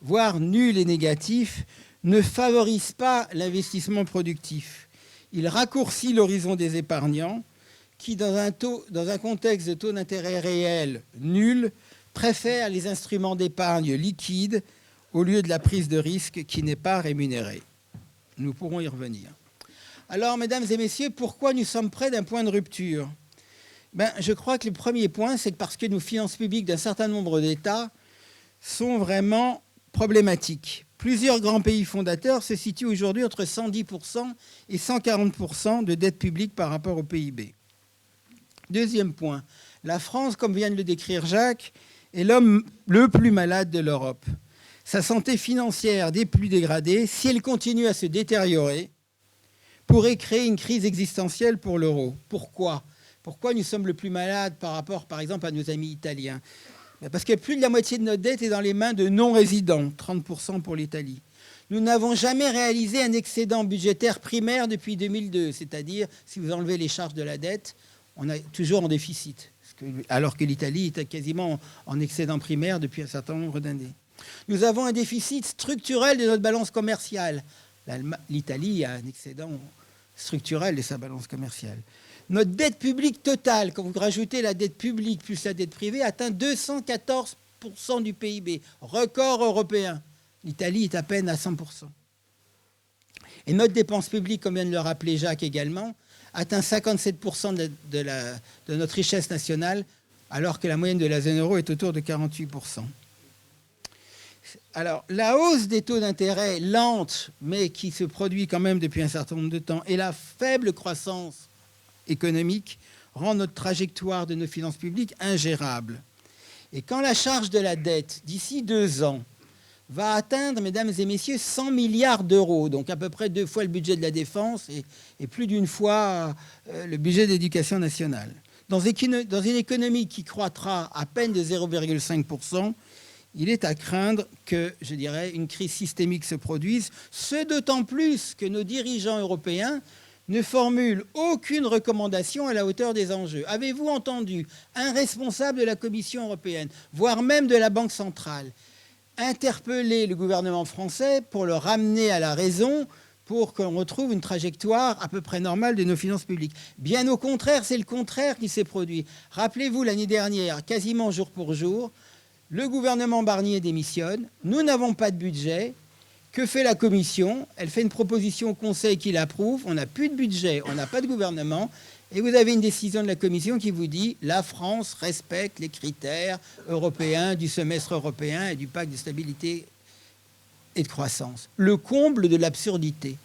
voire nuls et négatifs, ne favorisent pas l'investissement productif. Ils raccourcissent l'horizon des épargnants, qui, dans un contexte de taux d'intérêt réel nul, préfèrent les instruments d'épargne liquide au lieu de la prise de risque qui n'est pas rémunérée. Nous pourrons y revenir. Alors, mesdames et messieurs, pourquoi nous sommes près d'un point de rupture ? Je crois que le premier point, c'est parce que nos finances publiques d'un certain nombre d'États sont vraiment problématiques. Plusieurs grands pays fondateurs se situent aujourd'hui entre 110% et 140% de dette publique par rapport au PIB. Deuxième point, la France, comme vient de le décrire Jacques, est l'homme le plus malade de l'Europe. Sa santé financière des plus dégradée, si elle continue à se détériorer, pourrait créer une crise existentielle pour l'euro. Pourquoi ? Pourquoi nous sommes le plus malades par rapport, par exemple, à nos amis italiens ? Parce que plus de la moitié de notre dette est dans les mains de non-résidents, 30% pour l'Italie. Nous n'avons jamais réalisé un excédent budgétaire primaire depuis 2002, c'est-à-dire, si vous enlevez les charges de la dette, on est toujours en déficit, alors que l'Italie est quasiment en excédent primaire depuis un certain nombre d'années. Nous avons un déficit structurel de notre balance commerciale. L'Italie a un excédent structurel de sa balance commerciale. Notre dette publique totale, quand vous rajoutez la dette publique plus la dette privée, atteint 214% du PIB, record européen. L'Italie est à peine à 100%. Et notre dépense publique, comme vient de le rappeler Jacques également, atteint 57% de notre richesse nationale, alors que la moyenne de la zone euro est autour de 48%. Alors, la hausse des taux d'intérêt lente, mais qui se produit quand même depuis un certain nombre de temps, et la faible croissance économique rend notre trajectoire de nos finances publiques ingérable. Et quand la charge de la dette, d'ici 2 ans, va atteindre, mesdames et messieurs, 100 milliards d'euros, donc à peu près 2 fois le budget de la défense et plus d'1 fois le budget d'éducation nationale. Dans une économie qui croîtra à peine de 0,5%, il est à craindre que, je dirais, une crise systémique se produise, ce d'autant plus que nos dirigeants européens ne formulent aucune recommandation à la hauteur des enjeux. Avez-vous entendu un responsable de la Commission européenne, voire même de la Banque centrale, interpeller le gouvernement français pour le ramener à la raison, pour qu'on retrouve une trajectoire à peu près normale de nos finances publiques? Bien au contraire, c'est le contraire qui s'est produit. Rappelez-vous, l'année dernière, quasiment jour pour jour, le gouvernement Barnier démissionne, nous n'avons pas de budget. Que fait la Commission ? Elle fait une proposition au Conseil qui l'approuve, on n'a plus de budget, on n'a pas de gouvernement, et vous avez une décision de la Commission qui vous dit « la France respecte les critères européens du semestre européen et du pacte de stabilité et de croissance ». Le comble de l'absurdité.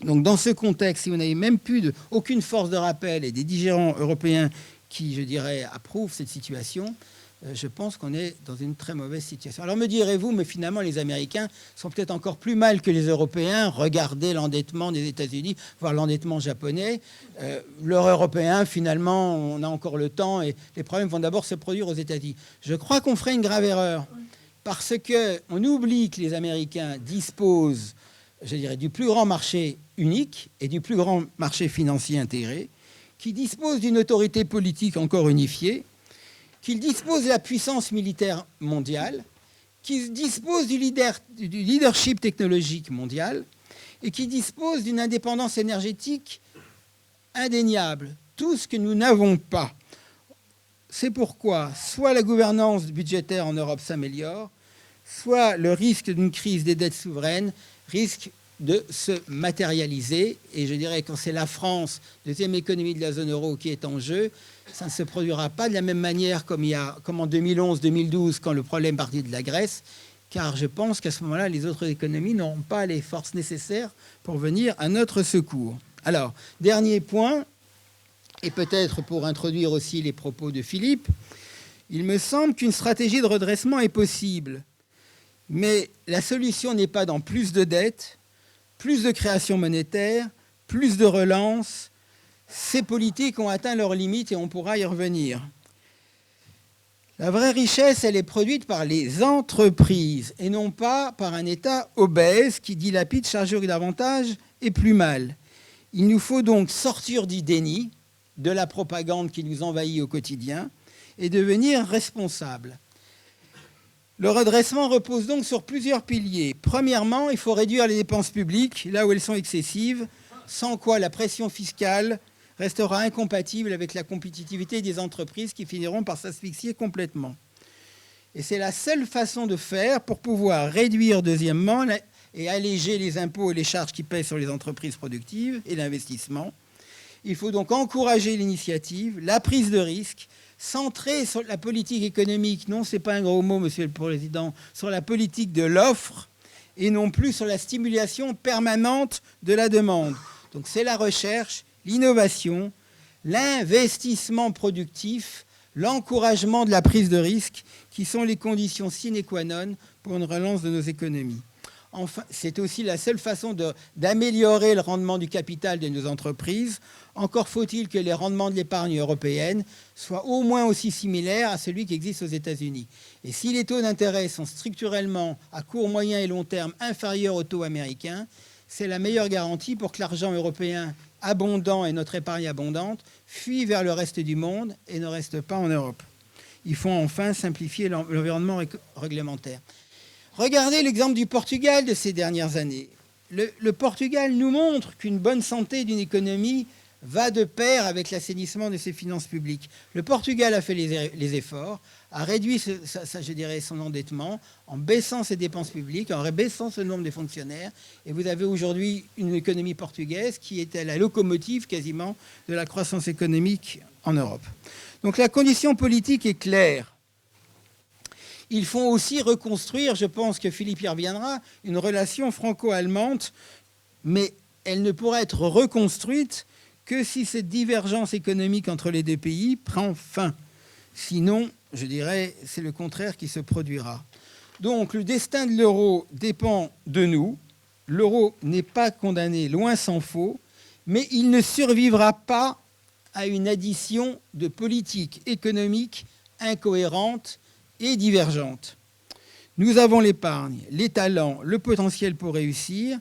Donc dans ce contexte, si vous n'avez même plus aucune force de rappel et des dirigeants européens qui, je dirais, approuvent cette situation, je pense qu'on est dans une très mauvaise situation. Alors me direz-vous, mais finalement les Américains sont peut-être encore plus mal que les Européens. Regardez l'endettement des États-Unis, voire l'endettement japonais. L'euro européen, finalement, on a encore le temps et les problèmes vont d'abord se produire aux États-Unis. Je crois qu'on ferait une grave erreur parce qu'on oublie que les Américains disposent, je dirais, du plus grand marché unique et du plus grand marché financier intégré, qui disposent d'une autorité politique encore unifiée, qu'ils disposent de la puissance militaire mondiale, qu'ils disposent du leadership technologique mondial et qui disposent d'une indépendance énergétique indéniable. Tout ce que nous n'avons pas. C'est pourquoi soit la gouvernance budgétaire en Europe s'améliore, soit le risque d'une crise des dettes souveraines risque de se matérialiser. Et je dirais que quand c'est la France, deuxième économie de la zone euro, qui est en jeu, ça ne se produira pas de la même manière comme en 2011-2012, quand le problème partit de la Grèce, car je pense qu'à ce moment-là, les autres économies n'auront pas les forces nécessaires pour venir à notre secours. Alors, dernier point, et peut-être pour introduire aussi les propos de Philippe, il me semble qu'une stratégie de redressement est possible, mais la solution n'est pas dans plus de dettes, plus de création monétaire, plus de relance. Ces politiques ont atteint leurs limites et on pourra y revenir. La vraie richesse, elle est produite par les entreprises et non pas par un État obèse qui dilapide chaque jour davantage et plus mal. Il nous faut donc sortir du déni, de la propagande qui nous envahit au quotidien et devenir responsables. Le redressement repose donc sur plusieurs piliers. Premièrement, il faut réduire les dépenses publiques là où elles sont excessives, sans quoi la pression fiscale restera incompatible avec la compétitivité des entreprises qui finiront par s'asphyxier complètement. Et c'est la seule façon de faire pour pouvoir réduire, deuxièmement, et alléger les impôts et les charges qui pèsent sur les entreprises productives et l'investissement. Il faut donc encourager l'initiative, la prise de risque, centrer sur la politique économique, non, ce n'est pas un gros mot, Monsieur le Président, sur la politique de l'offre et non plus sur la stimulation permanente de la demande. Donc c'est la recherche, l'innovation, l'investissement productif, l'encouragement de la prise de risque qui sont les conditions sine qua non pour une relance de nos économies. Enfin, c'est aussi la seule façon d'améliorer le rendement du capital de nos entreprises. Encore faut-il que les rendements de l'épargne européenne soient au moins aussi similaires à celui qui existe aux États-Unis. Et si les taux d'intérêt sont structurellement à court, moyen et long terme inférieurs aux taux américains, c'est la meilleure garantie pour que l'argent européen abondant et notre épargne abondante fuient vers le reste du monde et ne restent pas en Europe. Il faut enfin simplifier l'environnement réglementaire. Regardez l'exemple du Portugal de ces dernières années. Le Portugal nous montre qu'une bonne santé d'une économie va de pair avec l'assainissement de ses finances publiques. Le Portugal a fait les efforts, a réduit son endettement en baissant ses dépenses publiques, en baissant le nombre des fonctionnaires. Et vous avez aujourd'hui une économie portugaise qui est à la locomotive quasiment de la croissance économique en Europe. Donc la condition politique est claire. Ils font aussi reconstruire, je pense que Philippe y reviendra, une relation franco-allemande, mais elle ne pourra être reconstruite que si cette divergence économique entre les deux pays prend fin. Sinon, je dirais, c'est le contraire qui se produira. Donc le destin de l'euro dépend de nous. L'euro n'est pas condamné, loin s'en faut, mais il ne survivra pas à une addition de politiques économiques incohérentes et divergentes. Nous avons l'épargne, les talents, le potentiel pour réussir.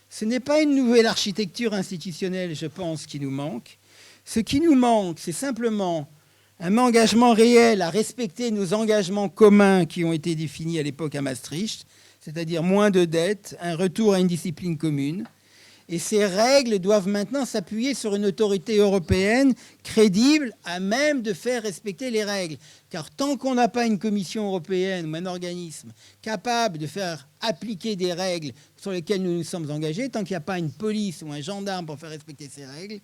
Ce n'est pas une nouvelle architecture institutionnelle, je pense, qui nous manque. Ce qui nous manque, c'est simplement un engagement réel à respecter nos engagements communs qui ont été définis à l'époque à Maastricht, c'est-à-dire moins de dettes, un retour à une discipline commune. Et ces règles doivent maintenant s'appuyer sur une autorité européenne crédible à même de faire respecter les règles. Car tant qu'on n'a pas une commission européenne ou un organisme capable de faire appliquer des règles sur lesquelles nous nous sommes engagés, tant qu'il n'y a pas une police ou un gendarme pour faire respecter ces règles,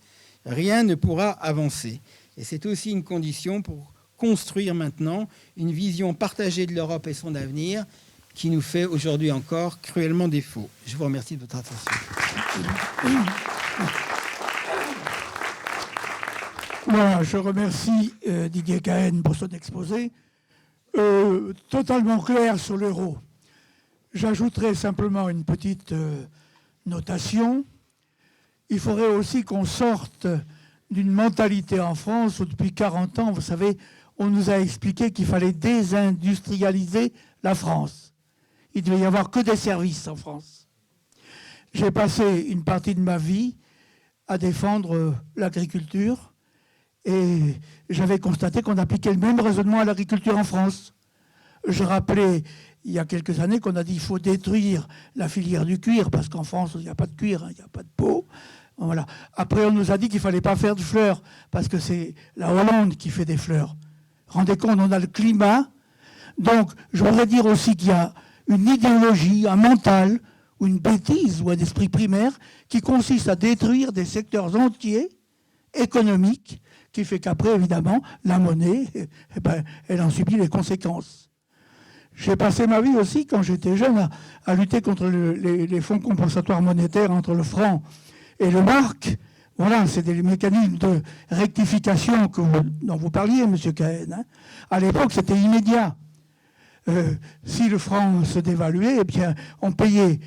rien ne pourra avancer. Et c'est aussi une condition pour construire maintenant une vision partagée de l'Europe et son avenir qui nous fait aujourd'hui encore cruellement défaut. Je vous remercie de votre attention. Voilà, je remercie Didier Cahen pour son exposé. Totalement clair sur l'euro. J'ajouterai simplement une petite notation. Il faudrait aussi qu'on sorte d'une mentalité en France où depuis 40 ans, vous savez, on nous a expliqué qu'il fallait désindustrialiser la France. Il ne devait y avoir que des services en France. J'ai passé une partie de ma vie à défendre l'agriculture et j'avais constaté qu'on appliquait le même raisonnement à l'agriculture en France. Je rappelais il y a quelques années qu'on a dit qu'il faut détruire la filière du cuir parce qu'en France, il n'y a pas de cuir, il n'y a pas de peau. Voilà. Après, on nous a dit qu'il ne fallait pas faire de fleurs parce que c'est la Hollande qui fait des fleurs. Rendez compte, on a le climat. Donc, je voudrais dire aussi qu'il y a une idéologie, un mental, ou une bêtise, ou un esprit primaire, qui consiste à détruire des secteurs entiers économiques, qui fait qu'après, évidemment, la monnaie, elle en subit les conséquences. J'ai passé ma vie aussi, quand j'étais jeune, à lutter contre les fonds compensatoires monétaires entre le franc et le mark. Voilà, c'est des mécanismes de rectification dont vous parliez, M. Cahen. Hein. À l'époque, c'était immédiat. Si le franc se dévaluait, eh bien, on payait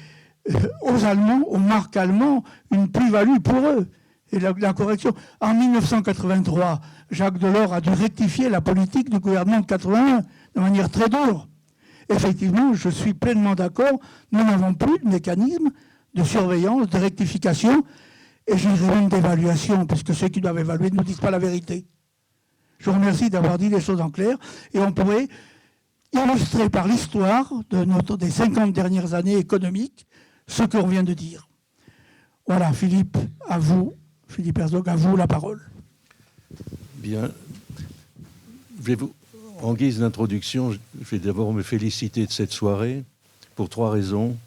aux Allemands, aux marques allemands, une plus-value pour eux. Et la correction. En 1983, Jacques Delors a dû rectifier la politique du gouvernement de 81 de manière très dure. Effectivement, je suis pleinement d'accord, nous n'avons plus de mécanisme de surveillance, de rectification, et je dirais même d'évaluation, puisque ceux qui doivent évaluer ne nous disent pas la vérité. Je vous remercie d'avoir dit les choses en clair, et on pourrait illustrer par l'histoire des 50 dernières années économiques ce qu'on vient de dire. Voilà, Philippe, à vous, Philippe Herzog, à vous la parole. Bien. En guise d'introduction, je vais d'abord me féliciter de cette soirée pour 3 raisons.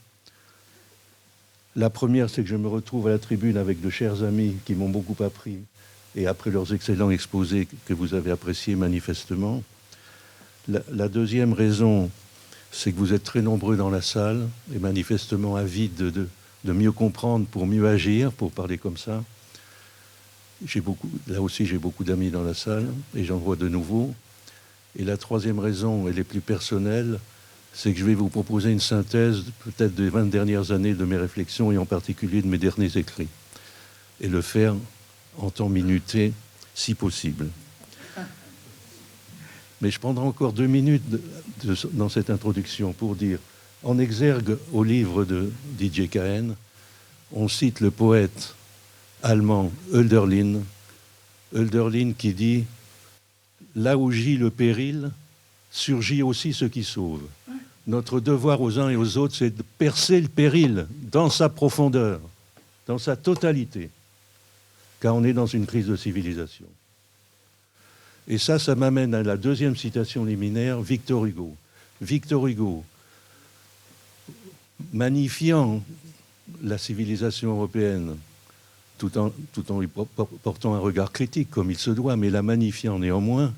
La première, c'est que je me retrouve à la tribune avec de chers amis qui m'ont beaucoup appris, et après leurs excellents exposés que vous avez appréciés manifestement. La deuxième raison, c'est que vous êtes très nombreux dans la salle, et manifestement avides de mieux comprendre pour mieux agir, pour parler comme ça. Là aussi, j'ai beaucoup d'amis dans la salle, et j'en vois de nouveaux. Et la troisième raison, elle est plus personnelle, c'est que je vais vous proposer une synthèse peut-être des 20 dernières années de mes réflexions, et en particulier de mes derniers écrits, et le faire en temps minuté, si possible. Mais je prendrai encore 2 minutes dans cette introduction pour dire, en exergue au livre de Didier Cahen, on cite le poète allemand Hölderlin qui dit « Là où gît le péril, surgit aussi ce qui sauve. Notre devoir aux uns et aux autres, c'est de percer le péril dans sa profondeur, dans sa totalité, car on est dans une crise de civilisation. » Et ça m'amène à la deuxième citation liminaire, Victor Hugo. Victor Hugo, magnifiant la civilisation européenne, tout en lui portant un regard critique, comme il se doit, mais la magnifiant néanmoins,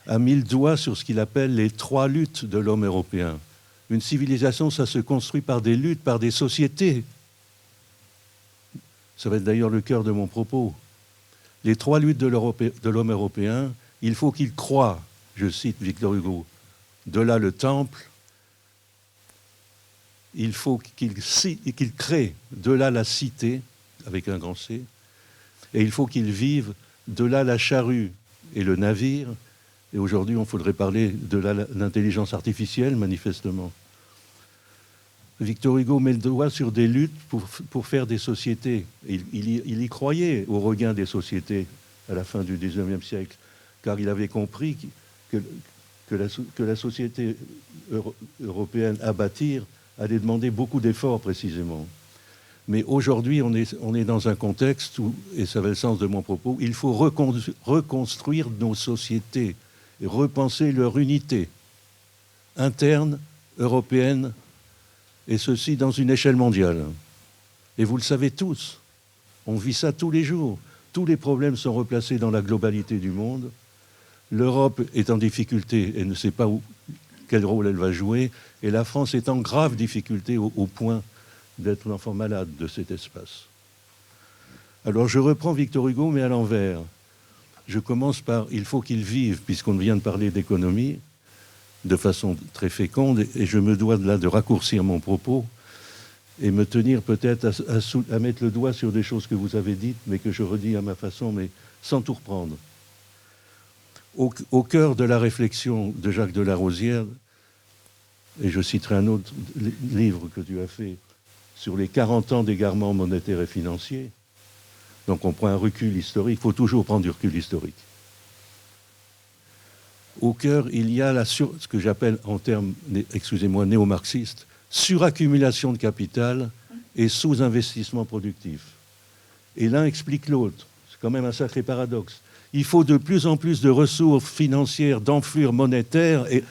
a mis le doigt sur ce qu'il appelle les 3 luttes de l'homme européen. Une civilisation, ça se construit par des luttes, par des sociétés. Ça va être d'ailleurs le cœur de mon propos. Les 3 luttes de l'homme européen, il faut qu'il croie, je cite Victor Hugo, de là le temple, il faut qu'il crée de là la cité, avec un grand C, et il faut qu'il vive de là la charrue et le navire, et aujourd'hui on faudrait parler de l'intelligence artificielle, manifestement. Victor Hugo met le doigt sur des luttes pour faire des sociétés. Il y croyait au regain des sociétés à la fin du XIXe siècle, car il avait compris que la société européenne à bâtir allait demander beaucoup d'efforts précisément. Mais aujourd'hui, on est dans un contexte où, et ça va le sens de mon propos, il faut reconstruire nos sociétés et repenser leur unité interne, européenne, et ceci dans une échelle mondiale. Et vous le savez tous, on vit ça tous les jours. Tous les problèmes sont replacés dans la globalité du monde. L'Europe est en difficulté et ne sait pas quel rôle elle va jouer. Et la France est en grave difficulté au point d'être l'enfant malade de cet espace. Alors je reprends Victor Hugo, mais à l'envers. Je commence par « il faut qu'il vive », puisqu'on vient de parler d'économie, de façon très féconde, et je me dois là de raccourcir mon propos et me tenir peut-être à mettre le doigt sur des choses que vous avez dites, mais que je redis à ma façon, mais sans tout reprendre. Au cœur de la réflexion de Jacques de la Rosière, et je citerai un autre livre que tu as fait sur les 40 ans d'égarement monétaire et financier, donc on prend un recul historique, il faut toujours prendre du recul historique. Au cœur, il y a ce que j'appelle en termes, excusez-moi, néo-marxistes, suraccumulation de capital et sous-investissement productif. Et l'un explique l'autre. C'est quand même un sacré paradoxe. Il faut de plus en plus de ressources financières, d'enflure monétaire, et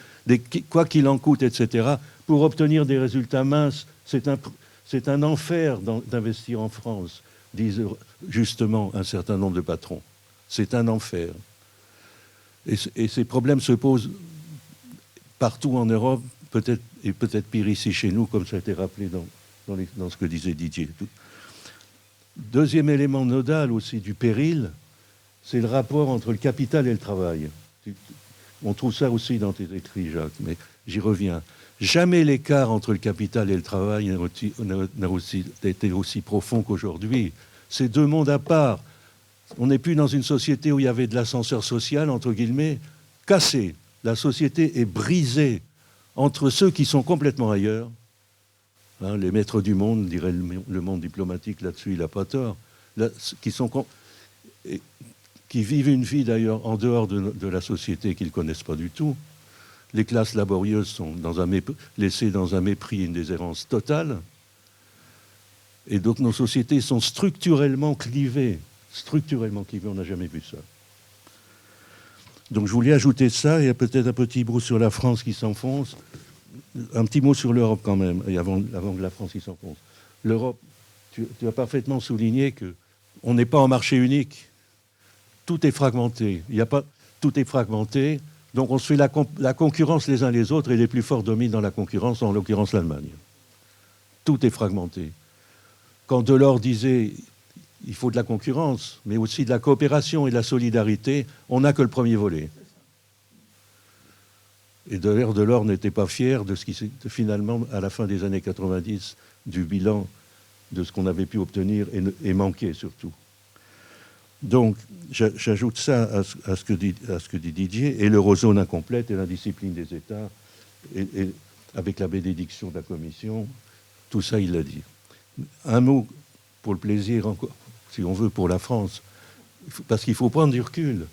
quoi qu'il en coûte, etc., pour obtenir des résultats minces. C'est un enfer d'investir en France, disent justement un certain nombre de patrons. C'est un enfer. Et ces problèmes se posent partout en Europe, peut-être pire ici chez nous, comme ça a été rappelé dans ce que disait Didier. Deuxième élément nodal aussi du péril, c'est le rapport entre le capital et le travail. On trouve ça aussi dans tes écrits, Jacques, mais j'y reviens. Jamais l'écart entre le capital et le travail n'a été aussi profond qu'aujourd'hui. C'est 2 mondes à part. On n'est plus dans une société où il y avait de l'ascenseur social, entre guillemets, cassé. La société est brisée entre ceux qui sont complètement ailleurs. Hein, les maîtres du monde, dirait le monde diplomatique là-dessus, il n'a pas tort. Là, qui vivent une vie d'ailleurs en dehors de la société qu'ils ne connaissent pas du tout. Les classes laborieuses sont laissées dans un mépris et une déshérence totale. Et donc nos sociétés sont structurellement clivées. Structurellement clivées, on n'a jamais vu ça. Donc je voulais ajouter ça, et peut-être un petit mot sur la France qui s'enfonce. Un petit mot sur l'Europe quand même, et avant que la France qui s'enfonce. L'Europe, tu as parfaitement souligné qu'on n'est pas en marché unique. Tout est fragmenté. Tout est fragmenté. Donc on se fait la concurrence les uns les autres et les plus forts dominent dans la concurrence, en l'occurrence l'Allemagne. Tout est fragmenté. Quand Delors disait il faut de la concurrence, mais aussi de la coopération et de la solidarité, on n'a que le premier volet. Et d'ailleurs, Delors n'était pas fier de ce qui s'est finalement, à la fin des années 90, du bilan de ce qu'on avait pu obtenir et manquer surtout. Donc, j'ajoute ça à ce que dit Didier, et l'eurozone incomplète et l'indiscipline des États, et avec la bénédiction de la Commission, tout ça, il l'a dit. Un mot pour le plaisir, encore, si on veut, pour la France, parce qu'il faut prendre du recul.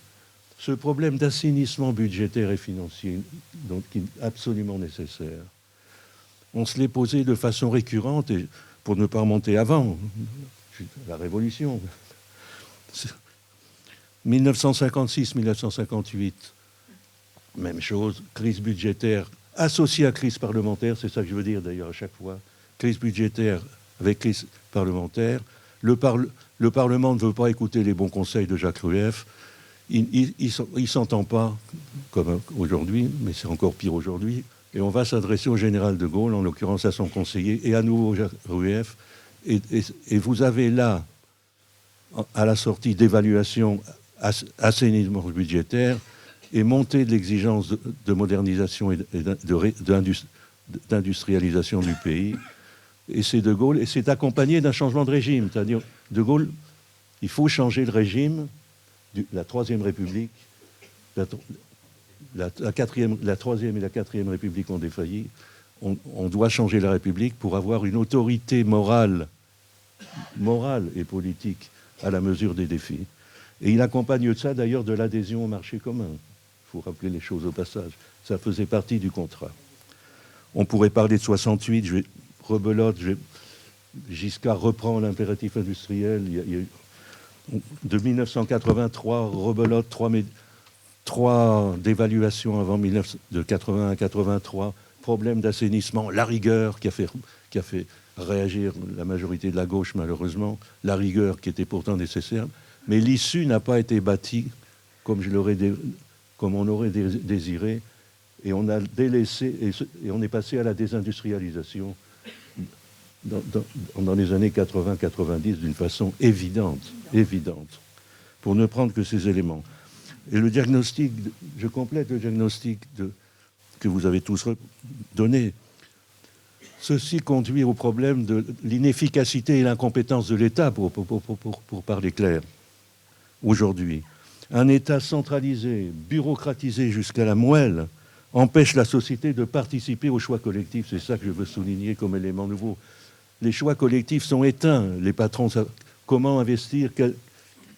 Ce problème d'assainissement budgétaire et financier, donc, qui est absolument nécessaire, on se l'est posé de façon récurrente, et pour ne pas remonter avant, la Révolution, 1956-1958, même chose, crise budgétaire associée à crise parlementaire, c'est ça que je veux dire d'ailleurs à chaque fois, crise budgétaire avec crise parlementaire, le Parlement ne veut pas écouter les bons conseils de Jacques Rueff, il ne s'entend pas, comme aujourd'hui, mais c'est encore pire aujourd'hui, et on va s'adresser au général de Gaulle, en l'occurrence à son conseiller, et à nouveau Jacques Rueff, et vous avez là, à la sortie d'évaluation, assainissement budgétaire, et montée de l'exigence de modernisation et d'industrialisation du pays, et c'est de Gaulle, et c'est accompagné d'un changement de régime, c'est-à-dire, de Gaulle, il faut changer le régime, la Troisième République, la Troisième et la Quatrième République ont défailli. On doit changer la République pour avoir une autorité morale et politique à la mesure des défis. Et il accompagne ça d'ailleurs de l'adhésion au marché commun. Il faut rappeler les choses au passage. Ça faisait partie du contrat. On pourrait parler de 68, Giscard reprend l'impératif industriel. De 1983, rebelote, trois dévaluations avant de 81 à 83, problème d'assainissement, la rigueur qui a fait réagir la majorité de la gauche malheureusement, la rigueur qui était pourtant nécessaire, mais l'issue n'a pas été bâtie comme on aurait désiré, et on a délaissé, et on est passé à la désindustrialisation dans les années 80-90 d'une façon évidente, pour ne prendre que ces éléments. Et le diagnostic, je complète le diagnostic que vous avez tous donné. Ceci conduit au problème de l'inefficacité et l'incompétence de l'État, pour parler clair, aujourd'hui. Un État centralisé, bureaucratisé jusqu'à la moelle, empêche la société de participer aux choix collectifs. C'est ça que je veux souligner comme élément nouveau. Les choix collectifs sont éteints. Les patrons savent comment investir,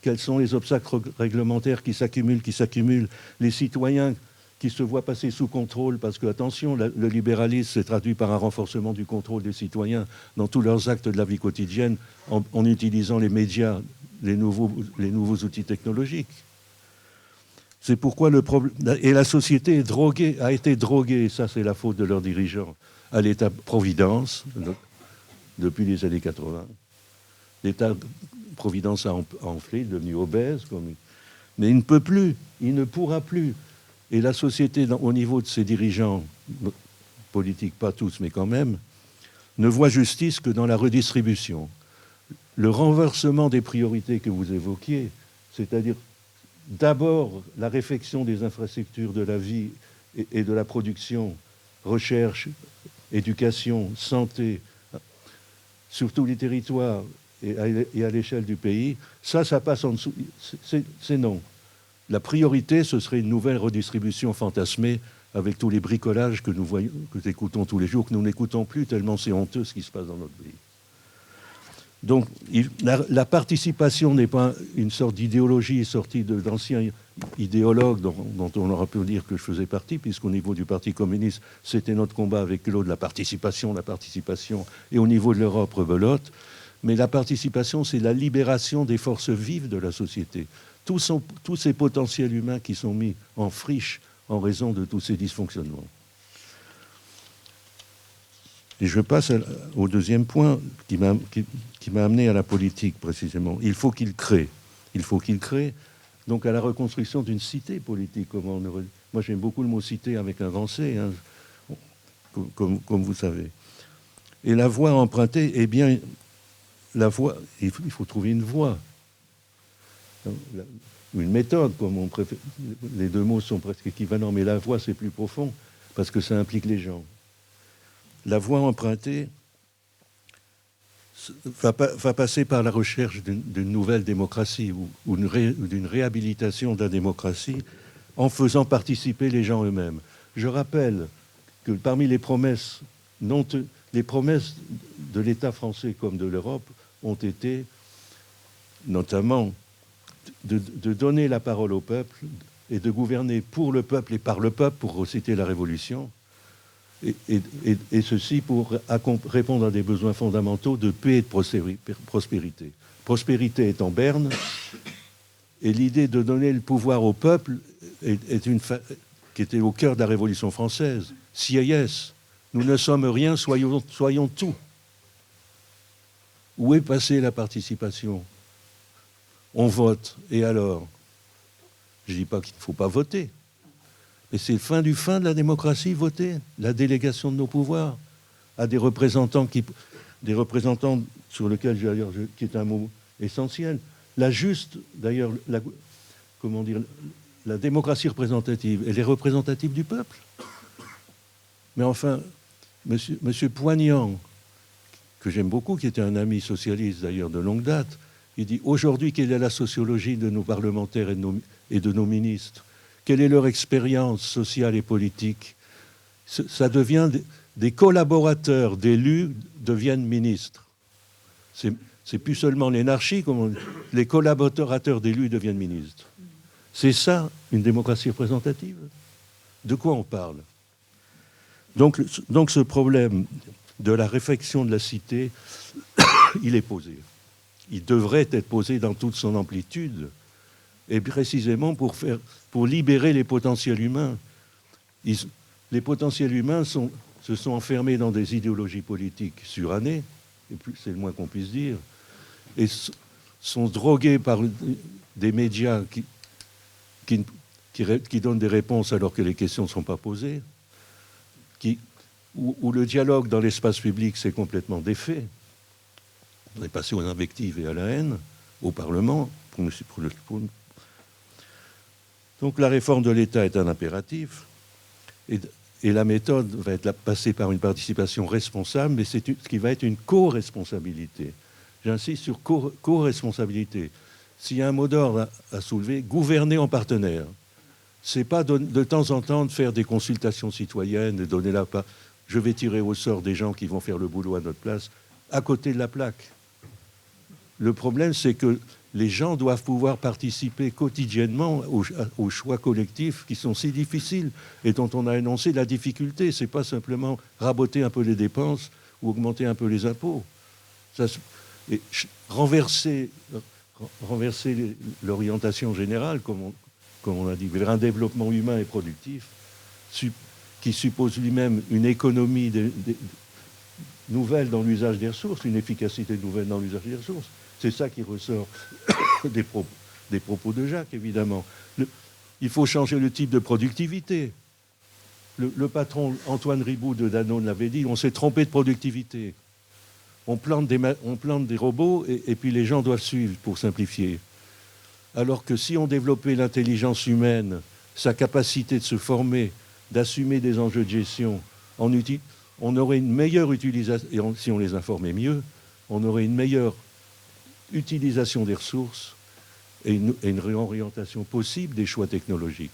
quels sont les obstacles réglementaires qui s'accumulent, les citoyens qui se voient passer sous contrôle, parce que, attention, le libéralisme s'est traduit par un renforcement du contrôle des citoyens dans tous leurs actes de la vie quotidienne, en utilisant les médias, les nouveaux outils technologiques. C'est pourquoi le problème... Et la société a été droguée, ça c'est la faute de leurs dirigeants, à l'État-providence, depuis les années 80. L'État-providence a enflé, est devenu obèse, mais il ne peut plus, il ne pourra plus. Et la société, au niveau de ses dirigeants, politiques pas tous, mais quand même, ne voit justice que dans la redistribution. Le renversement des priorités que vous évoquiez, c'est-à-dire d'abord la réfection des infrastructures de la vie et de la production, recherche, éducation, santé, sur tous les territoires et à l'échelle du pays, ça passe en dessous. C'est non. La priorité, ce serait une nouvelle redistribution fantasmée avec tous les bricolages que nous voyons, que nous écoutons tous les jours, que nous n'écoutons plus tellement c'est honteux ce qui se passe dans notre pays. Donc, la participation n'est pas une sorte d'idéologie sortie d'anciens idéologues dont on aurait pu dire que je faisais partie, puisqu'au niveau du Parti communiste, c'était notre combat avec Claude, la participation, et au niveau de l'Europe, rebelote. Mais la participation, c'est la libération des forces vives de la société. Tous ces potentiels humains qui sont mis en friche en raison de tous ces dysfonctionnements. Et je passe au deuxième point qui m'a amené à la politique, précisément. Il faut qu'il crée. Il faut qu'il crée, donc, à la reconstruction d'une cité politique. Moi, j'aime beaucoup le mot cité avec un grand C, hein, comme vous savez. Et la voie empruntée, eh bien, la voie, il faut trouver une voie. Une méthode, comme on préfère. Les deux mots sont presque équivalents, mais la voie, c'est plus profond, parce que ça implique les gens. La voie empruntée va passer par la recherche d'une nouvelle démocratie ou d'une réhabilitation de la démocratie en faisant participer les gens eux-mêmes. Je rappelle que parmi les promesses les promesses de l'État français comme de l'Europe ont été notamment de donner la parole au peuple et de gouverner pour le peuple et par le peuple, pour reciter la Révolution, et ceci pour répondre à des besoins fondamentaux de paix et de prospérité. Prospérité est en berne, et l'idée de donner le pouvoir au peuple qui était au cœur de la Révolution française. Sieyès, nous ne sommes rien, soyons tout. Où est passée la participation? On vote, et alors? Je ne dis pas qu'il ne faut pas voter. Mais c'est le fin de la démocratie, voter, la délégation de nos pouvoirs à des représentants sur lesquels qui est un mot essentiel. D'ailleurs, la démocratie représentative, elle est représentative du peuple. Mais enfin, monsieur Poignant, que j'aime beaucoup, qui était un ami socialiste d'ailleurs de longue date, il dit aujourd'hui quelle est la sociologie de nos parlementaires et de nos ministres? Quelle est leur expérience sociale et politique? Ça devient des collaborateurs d'élus deviennent ministres. C'est plus seulement l'énarchie, les collaborateurs d'élus deviennent ministres. C'est ça, une démocratie représentative? De quoi on parle? Donc ce problème de la réflexion de la cité, il est posé. Il devrait être posé dans toute son amplitude, et précisément pour libérer les potentiels humains. Les potentiels humains se sont enfermés dans des idéologies politiques surannées, c'est le moins qu'on puisse dire, et sont drogués par des médias qui donnent des réponses alors que les questions ne sont pas posées, où le dialogue dans l'espace public s'est complètement défait. On est passé aux invectives et à la haine, au Parlement. Donc la réforme de l'État est un impératif, et la méthode va être passée par une participation responsable, mais c'est ce qui va être une co-responsabilité. J'insiste sur co-responsabilité. S'il y a un mot d'ordre à soulever, gouverner en partenaire. C'est pas de temps en temps de faire des consultations citoyennes, de donner la part. Je vais tirer au sort des gens qui vont faire le boulot à notre place, à côté de la plaque. Le problème, c'est que les gens doivent pouvoir participer quotidiennement aux choix collectifs qui sont si difficiles et dont on a énoncé la difficulté. Ce n'est pas simplement raboter un peu les dépenses ou augmenter un peu les impôts. Renverser l'orientation générale, comme on a dit, vers un développement humain et productif, qui suppose lui-même une économie nouvelle dans l'usage des ressources, une efficacité nouvelle dans l'usage des ressources. C'est ça qui ressort des propos de Jacques, évidemment. Il faut changer le type de productivité. Le patron Antoine Riboud de Danone l'avait dit, on s'est trompé de productivité. On plante des robots et puis les gens doivent suivre pour simplifier. Alors que si on développait l'intelligence humaine, sa capacité de se former, d'assumer des enjeux de gestion, on aurait une meilleure utilisation, et si on les informait mieux, on aurait une meilleure utilisation des ressources et une réorientation possible des choix technologiques.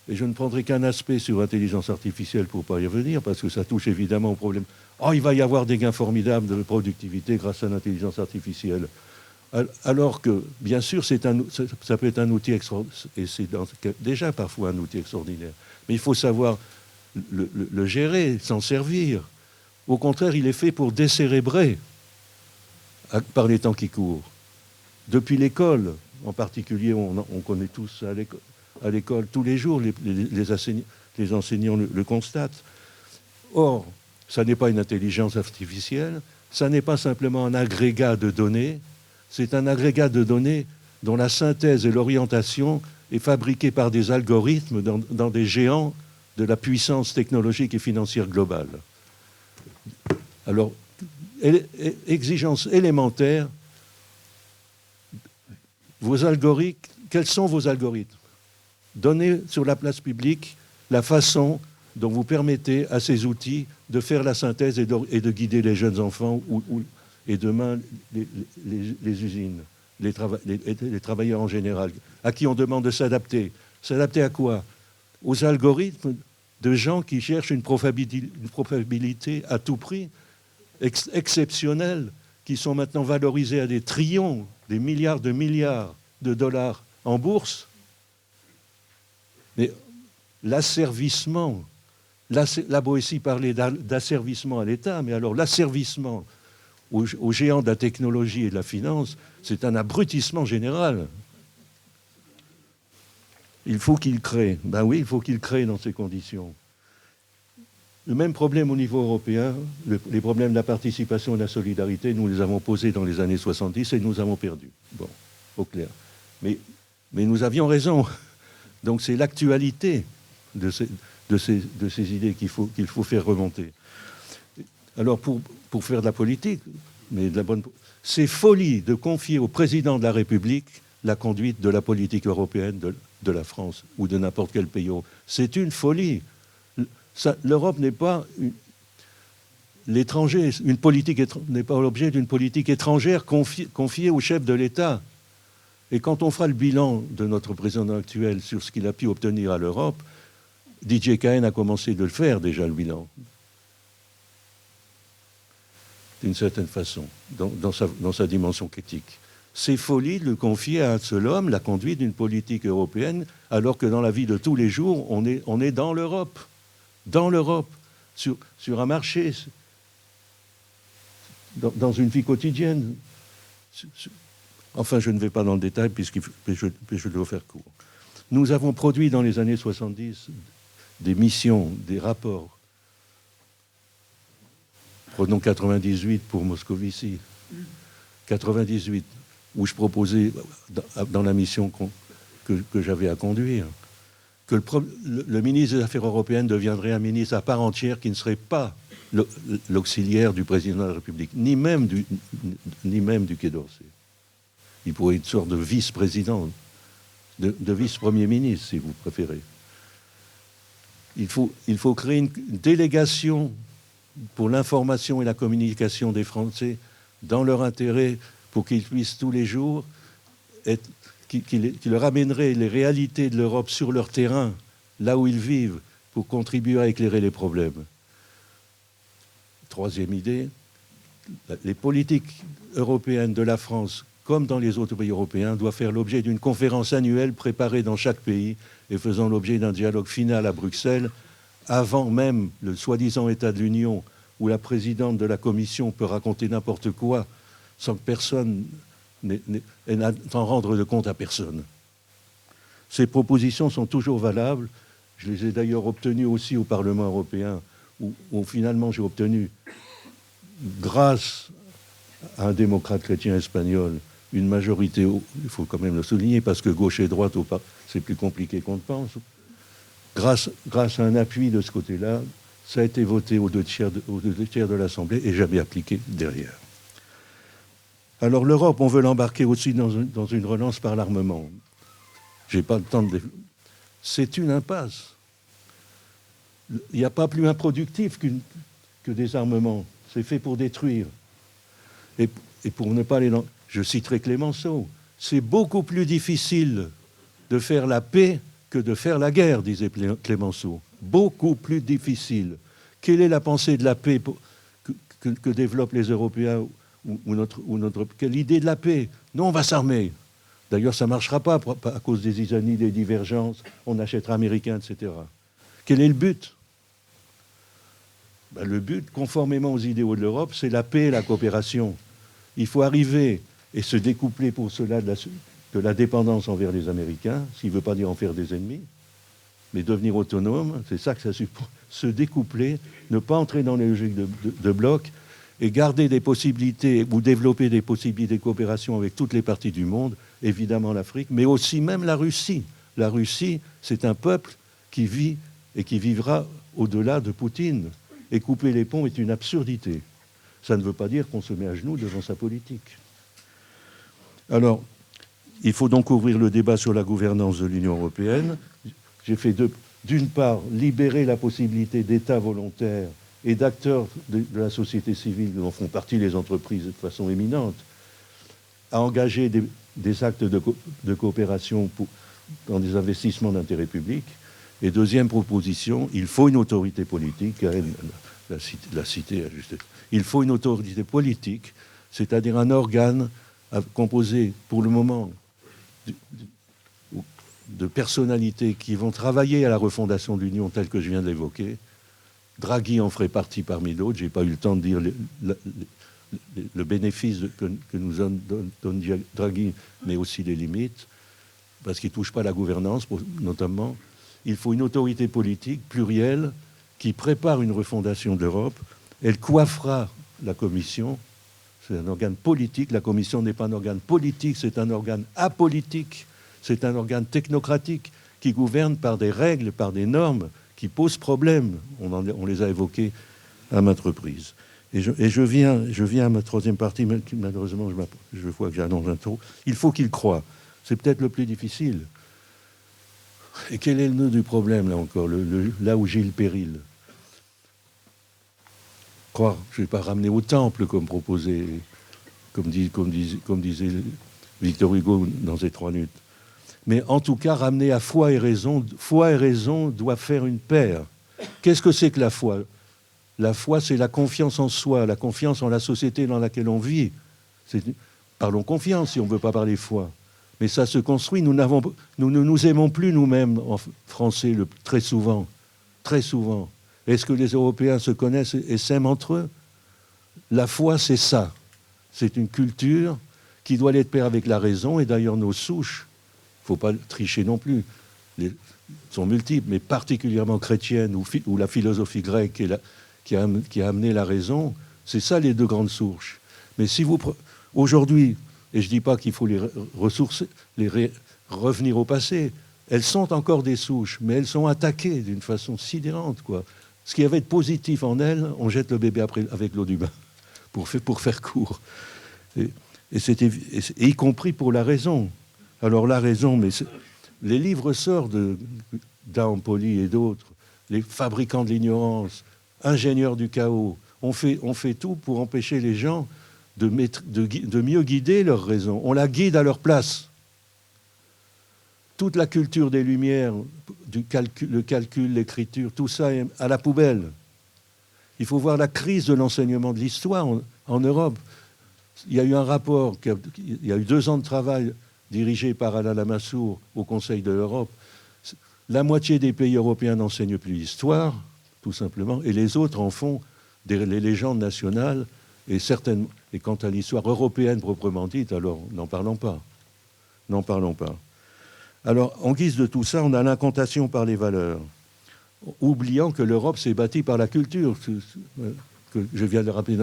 Et je ne prendrai qu'un aspect sur l'intelligence artificielle pour ne pas y revenir, parce que ça touche évidemment au problème. Oh, il va y avoir des gains formidables de productivité grâce à l'intelligence artificielle. Alors que, bien sûr, ça peut être un outil extraordinaire, et c'est déjà parfois un outil extraordinaire. Mais il faut savoir le gérer, s'en servir. Au contraire, il est fait pour décérébrer par les temps qui courent. Depuis l'école, en particulier, on connaît tous à l'école tous les jours, les enseignants le constatent. Or, Ça n'est pas une intelligence artificielle, ça n'est pas simplement un agrégat de données, c'est un agrégat de données dont la synthèse et l'orientation est fabriquée par des algorithmes dans des géants de la puissance technologique et financière globale. Alors, exigence élémentaire, vos algorithmes, quels sont vos algorithmes? Donnez sur la place publique la façon dont vous permettez à ces outils de faire la synthèse et de guider les jeunes enfants et demain les usines, les travailleurs en général, à qui on demande de s'adapter. S'adapter à quoi? Aux algorithmes de gens qui cherchent une probabilité à tout prix exceptionnelle, qui sont maintenant valorisés à des trillions, des milliards de dollars en bourse. Mais l'asservissement, la Boétie parlait d'asservissement à l'État, mais alors l'asservissement aux géants de la technologie et de la finance, c'est un abrutissement général. Il faut qu'il crée. Ben oui, il faut qu'il crée dans ces conditions. Le même problème au niveau européen, les problèmes de la participation et de la solidarité, nous les avons posés dans les années 70 et nous avons perdu. Bon, au clair. Mais nous avions raison. Donc c'est l'actualité de ces idées qu'il faut faire remonter. Alors pour faire de la politique, mais de la bonne, c'est folie de confier au président de la République la conduite de la politique européenne de la France ou de n'importe quel pays. C'est une folie. L'Europe n'est pas l'étranger, une politique n'est pas l'objet d'une politique étrangère confiée au chef de l'État. Et quand on fera le bilan de notre président actuel sur ce qu'il a pu obtenir à l'Europe, Didier Cahen a commencé de le faire déjà, le bilan. D'une certaine façon, dans sa dimension critique. C'est folie de le confier à un seul homme la conduite d'une politique européenne, alors que dans la vie de tous les jours, on est dans l'Europe. Dans l'Europe, sur un marché, dans une vie quotidienne. Enfin, je ne vais pas dans le détail puisque je dois faire court. Nous avons produit dans les années 70 des missions, des rapports. Prenons 98 pour Moscovici. 98, où je proposais, dans la mission que j'avais à conduire, que le ministre des Affaires européennes deviendrait un ministre à part entière qui ne serait pas l'auxiliaire du président de la République, ni même du Quai d'Orsay. Il pourrait être une sorte de vice-président, de vice-premier ministre, si vous préférez. Il faut créer une délégation pour l'information et la communication des Français dans leur intérêt, pour qu'ils puissent tous les jours qui leur amènerait les réalités de l'Europe sur leur terrain, là où ils vivent, pour contribuer à éclairer les problèmes. Troisième idée, les politiques européennes de la France, comme dans les autres pays européens, doivent faire l'objet d'une conférence annuelle préparée dans chaque pays et faisant l'objet d'un dialogue final à Bruxelles, avant même le soi-disant État de l'Union, où la présidente de la Commission peut raconter n'importe quoi sans que personne n'en rendre de compte à personne. Ces propositions sont toujours valables. Je les ai d'ailleurs obtenues aussi au Parlement européen, où finalement j'ai obtenu, grâce à un démocrate chrétien espagnol, une majorité, il faut quand même le souligner, parce que gauche et droite, c'est plus compliqué qu'on ne pense. Grâce à un appui de ce côté-là, ça a été voté aux deux tiers de l'Assemblée et jamais appliqué derrière. Alors l'Europe, on veut l'embarquer aussi dans une relance par l'armement. J'ai pas le temps de... C'est une impasse. Il n'y a pas plus improductif que des armements. C'est fait pour détruire. Et pour ne pas aller dans... Je citerai Clémenceau. C'est beaucoup plus difficile de faire la paix que de faire la guerre, disait Clémenceau. Beaucoup plus difficile. Quelle est la pensée de la paix que développent les Européens quelle idée de la paix? Non, on va s'armer. D'ailleurs, ça ne marchera pas à cause des isanies, des divergences. On achètera américain, etc. Quel est le but? Le but, conformément aux idéaux de l'Europe, c'est la paix et la coopération. Il faut arriver et se découpler pour cela de la dépendance envers les Américains, ce qui ne veut pas dire en faire des ennemis. mais devenir autonome, c'est ça que ça suppose, se découpler, ne pas entrer dans les logiques de bloc, et garder des possibilités, ou développer des possibilités de coopération avec toutes les parties du monde, évidemment l'Afrique, mais aussi même la Russie. La Russie, c'est un peuple qui vit et qui vivra au-delà de Poutine. Et couper les ponts est une absurdité. Ça ne veut pas dire qu'on se met à genoux devant sa politique. Alors, il faut donc ouvrir le débat sur la gouvernance de l'Union européenne. J'ai fait d'une part libérer la possibilité d'États volontaires et d'acteurs de la société civile, dont font partie les entreprises de façon éminente, à engager des actes de coopération dans des investissements d'intérêt public. Et deuxième proposition, il faut une autorité politique, Karine l'a cité à juste titre. Il faut une autorité politique, c'est-à-dire un organe composé pour le moment de personnalités qui vont travailler à la refondation de l'Union telle que je viens de l'évoquer. Draghi en ferait partie parmi d'autres. Je n'ai pas eu le temps de dire le bénéfice que nous donne Draghi, mais aussi les limites, parce qu'il ne touche pas la gouvernance, notamment. Il faut une autorité politique plurielle qui prépare une refondation de l'Europe. Elle coiffera la Commission. C'est un organe politique. La Commission n'est pas un organe politique, c'est un organe apolitique. C'est un organe technocratique qui gouverne par des règles, par des normes qui posent problème. On les a évoquées à maintes reprises. Et je viens à ma troisième partie, mais malheureusement, je vois que j'annonce un trop. Il faut qu'il croie. C'est peut-être le plus difficile. Et quel est le nœud du problème, là encore, là où j'ai le péril? Croire, je ne vais pas ramener au temple, comme proposé, comme disait Victor Hugo dans ces 3 minutes. Mais en tout cas, ramener à foi et raison. Foi et raison doivent faire une paire. Qu'est-ce que c'est que la foi? La foi, c'est la confiance en soi, la confiance en la société dans laquelle on vit. Parlons confiance si on ne veut pas parler foi. Mais ça se construit. Nous ne nous aimons plus nous-mêmes, en français, très souvent. Très souvent. Est-ce que les Européens se connaissent et s'aiment entre eux? La foi, c'est ça. C'est une culture qui doit être paire avec la raison. Et d'ailleurs, nos souches, il ne faut pas tricher non plus, sont multiples, mais particulièrement chrétiennes, ou la philosophie grecque qui a amené la raison. C'est ça les 2 grandes souches. Mais si vous... Aujourd'hui, et je ne dis pas qu'il faut les ressourcer, revenir au passé, elles sont encore des souches, mais elles sont attaquées d'une façon sidérante, quoi. Ce qui avait de positif en elles, on jette le bébé après avec l'eau du bain, pour faire court. Et y compris pour la raison. Alors la raison, mais les livres sortent d'Aon Poli et d'autres, les fabricants de l'ignorance, ingénieurs du chaos. On fait tout pour empêcher les gens de mieux guider leur raison. On la guide à leur place. Toute la culture des Lumières, le calcul, l'écriture, tout ça est à la poubelle. Il faut voir la crise de l'enseignement de l'histoire en Europe. Il y a eu un rapport, il y a eu 2 ans de travail dirigé par Alain Lamassoure au Conseil de l'Europe. La moitié des pays européens n'enseignent plus l'histoire, tout simplement, et les autres en font les légendes nationales, et quant à l'histoire européenne proprement dite, alors n'en parlons pas. N'en parlons pas. Alors, en guise de tout ça, on a l'incantation par les valeurs, oubliant que l'Europe s'est bâtie par la culture, que je viens de le rappeler.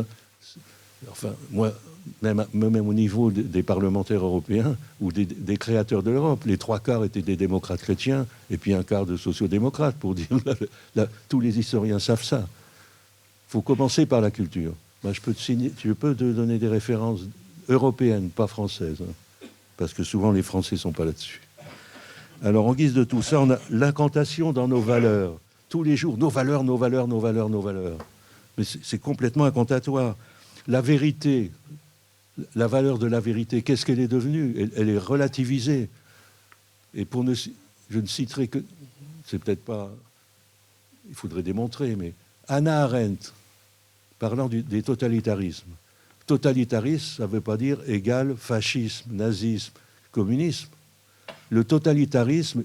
Enfin, moi, même au niveau des parlementaires européens ou des créateurs de l'Europe, les 3/4 étaient des démocrates chrétiens et puis 1/4 de sociodémocrates, pour dire, tous les historiens savent ça. Il faut commencer par la culture. Moi, je peux te donner des références européennes, pas françaises, hein, parce que souvent les Français ne sont pas là-dessus. Alors, en guise de tout ça, on a l'incantation dans nos valeurs. Tous les jours, nos valeurs, nos valeurs, nos valeurs, nos valeurs. Mais c'est complètement incantatoire. La vérité, la valeur de la vérité, qu'est-ce qu'elle est devenue? Elle est relativisée. Et je ne citerai que... C'est peut-être pas... Il faudrait démontrer, mais Hannah Arendt, parlant des totalitarismes. Totalitarisme, ça ne veut pas dire égal fascisme, nazisme, communisme. Le totalitarisme,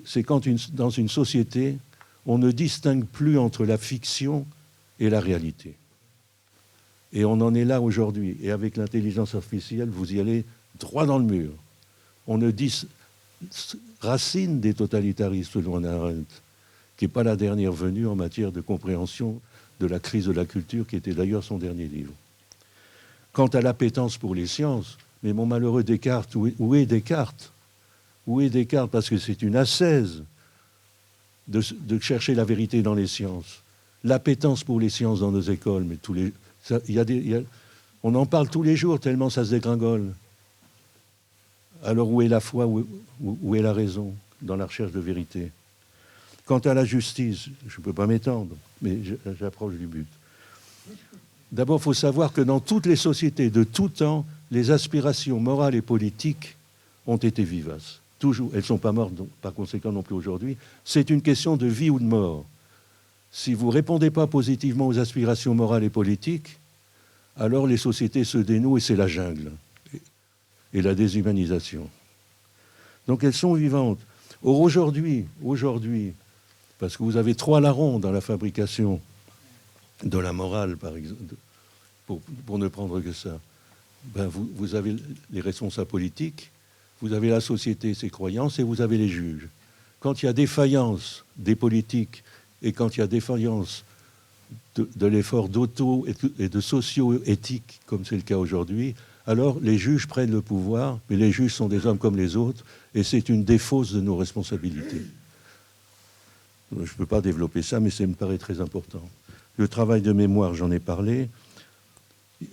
c'est quand dans une société, on ne distingue plus entre la fiction et la réalité. Et on en est là aujourd'hui. Et avec l'intelligence artificielle, vous y allez droit dans le mur. racine des totalitarismes, selon Hannah Arendt, qui n'est pas la dernière venue en matière de compréhension de la crise de la culture, qui était d'ailleurs son dernier livre. Quant à l'appétence pour les sciences, mais mon malheureux Descartes, où est Descartes? Où est Descartes? Parce que c'est une ascèse de chercher la vérité dans les sciences. L'appétence pour les sciences dans nos écoles, mais on en parle tous les jours tellement ça se dégringole. Alors où est la foi, où est la raison dans la recherche de vérité? Quant à la justice, je ne peux pas m'étendre, mais j'approche du but. D'abord, il faut savoir que dans toutes les sociétés de tout temps, les aspirations morales et politiques ont été vivaces. Toujours. Elles ne sont pas mortes, donc, par conséquent non plus aujourd'hui. C'est une question de vie ou de mort. Si vous ne répondez pas positivement aux aspirations morales et politiques, alors les sociétés se dénouent et c'est la jungle et la déshumanisation. Donc elles sont vivantes. Or aujourd'hui, parce que vous avez 3 larrons dans la fabrication de la morale, par exemple, pour ne prendre que ça, ben vous avez les responsables politiques, vous avez la société, ses croyances, et vous avez les juges. Quand il y a défaillance des politiques et quand il y a défaillance de l'effort d'auto et de socio-éthique, comme c'est le cas aujourd'hui, alors les juges prennent le pouvoir, mais les juges sont des hommes comme les autres, et c'est une défausse de nos responsabilités. Je ne peux pas développer ça, mais ça me paraît très important. Le travail de mémoire, j'en ai parlé,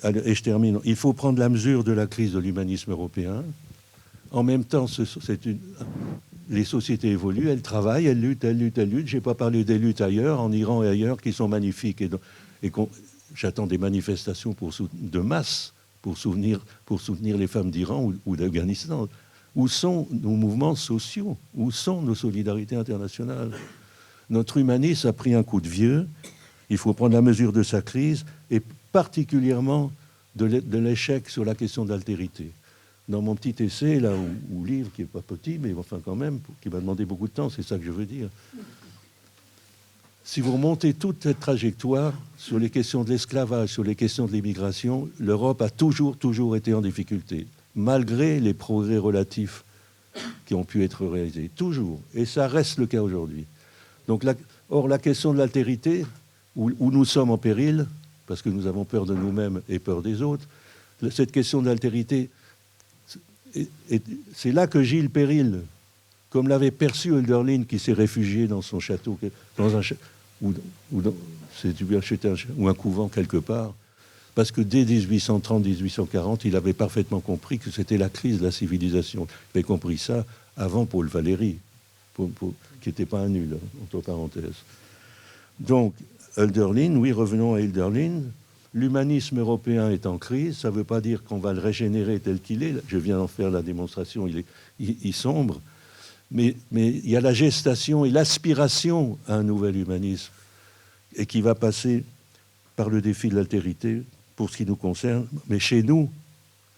et je termine. Il faut prendre la mesure de la crise de l'humanisme européen. En même temps, les sociétés évoluent, elles travaillent, elles luttent. Je n'ai pas parlé des luttes ailleurs, en Iran et ailleurs, qui sont magnifiques. J'attends des manifestations de masse pour soutenir les femmes d'Iran ou d'Afghanistan. Où sont nos mouvements sociaux? Où sont nos solidarités internationales? Notre humanisme a pris un coup de vieux. Il faut prendre la mesure de sa crise et particulièrement de l'échec sur la question de l'altérité. Dans mon petit essai, là, ou livre, qui n'est pas petit, mais enfin quand même, qui m'a demandé beaucoup de temps, c'est ça que je veux dire. Si vous remontez toute cette trajectoire sur les questions de l'esclavage, sur les questions de l'immigration, l'Europe a toujours été en difficulté, malgré les progrès relatifs qui ont pu être réalisés. Toujours. Et ça reste le cas aujourd'hui. Donc, or, la question de l'altérité, où nous sommes en péril, parce que nous avons peur de nous-mêmes et peur des autres, cette question de l'altérité, c'est là que gît le péril, comme l'avait perçu Hölderlin, qui s'est réfugié dans son château, ou un couvent quelque part, parce que dès 1830-1840, il avait parfaitement compris que c'était la crise de la civilisation. Il avait compris ça avant Paul Valéry, qui n'était pas un nul, entre parenthèses. Donc, Hölderlin, oui, revenons à Hölderlin. L'humanisme européen est en crise, ça ne veut pas dire qu'on va le régénérer tel qu'il est. Je viens d'en faire la démonstration, il sombre. Mais il y a la gestation et l'aspiration à un nouvel humanisme, et qui va passer par le défi de l'altérité, pour ce qui nous concerne, mais chez nous,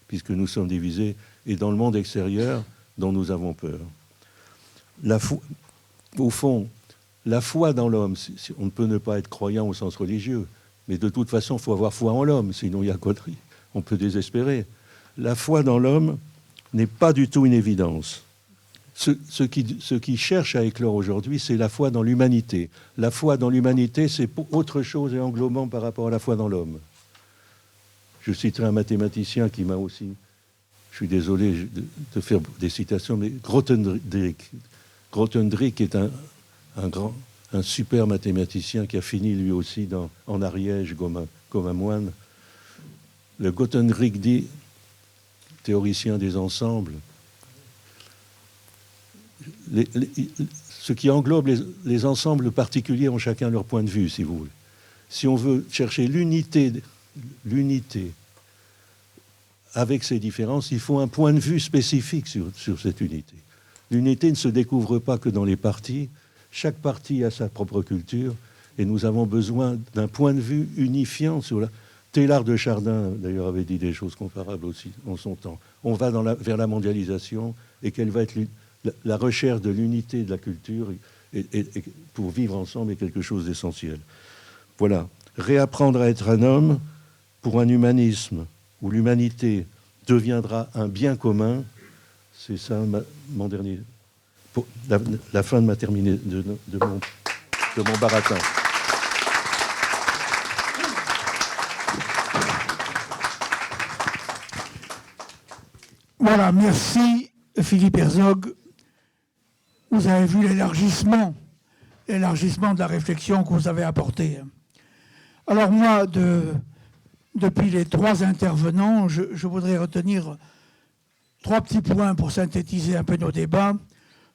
puisque nous sommes divisés, et dans le monde extérieur, dont nous avons peur. Au fond, la foi dans l'homme, on ne peut ne pas être croyant au sens religieux, mais de toute façon, il faut avoir foi en l'homme, sinon il y a connerie. On peut désespérer. La foi dans l'homme n'est pas du tout une évidence. Ce qui cherche à éclore aujourd'hui, c'est la foi dans l'humanité. La foi dans l'humanité, c'est autre chose et englobant par rapport à la foi dans l'homme. Je citerai un mathématicien qui m'a aussi... Je suis désolé de faire des citations, mais Grothendieck. Grothendieck est un super mathématicien qui a fini lui aussi en Ariège comme un moine. Le Grothendieck dit, théoricien des ensembles, ce qui englobe les ensembles particuliers ont chacun leur point de vue, si vous voulez. Si on veut chercher l'unité avec ces différences, il faut un point de vue spécifique sur cette unité. L'unité ne se découvre pas que dans les partis. Chaque parti a sa propre culture et nous avons besoin d'un point de vue unifiant sur la... Teilhard de Chardin, d'ailleurs, avait dit des choses comparables aussi en son temps. On va vers la mondialisation et quelle va être la recherche de l'unité de la culture et pour vivre ensemble est quelque chose d'essentiel. Voilà. Réapprendre à être un homme pour un humanisme où l'humanité deviendra un bien commun, c'est ça mon dernier pour la fin de ma terminée de mon baratin. Voilà, merci Philippe Herzog. Vous avez vu l'élargissement de la réflexion que vous avez apportée. Alors moi, depuis les trois intervenants, je voudrais retenir trois petits points pour synthétiser un peu nos débats.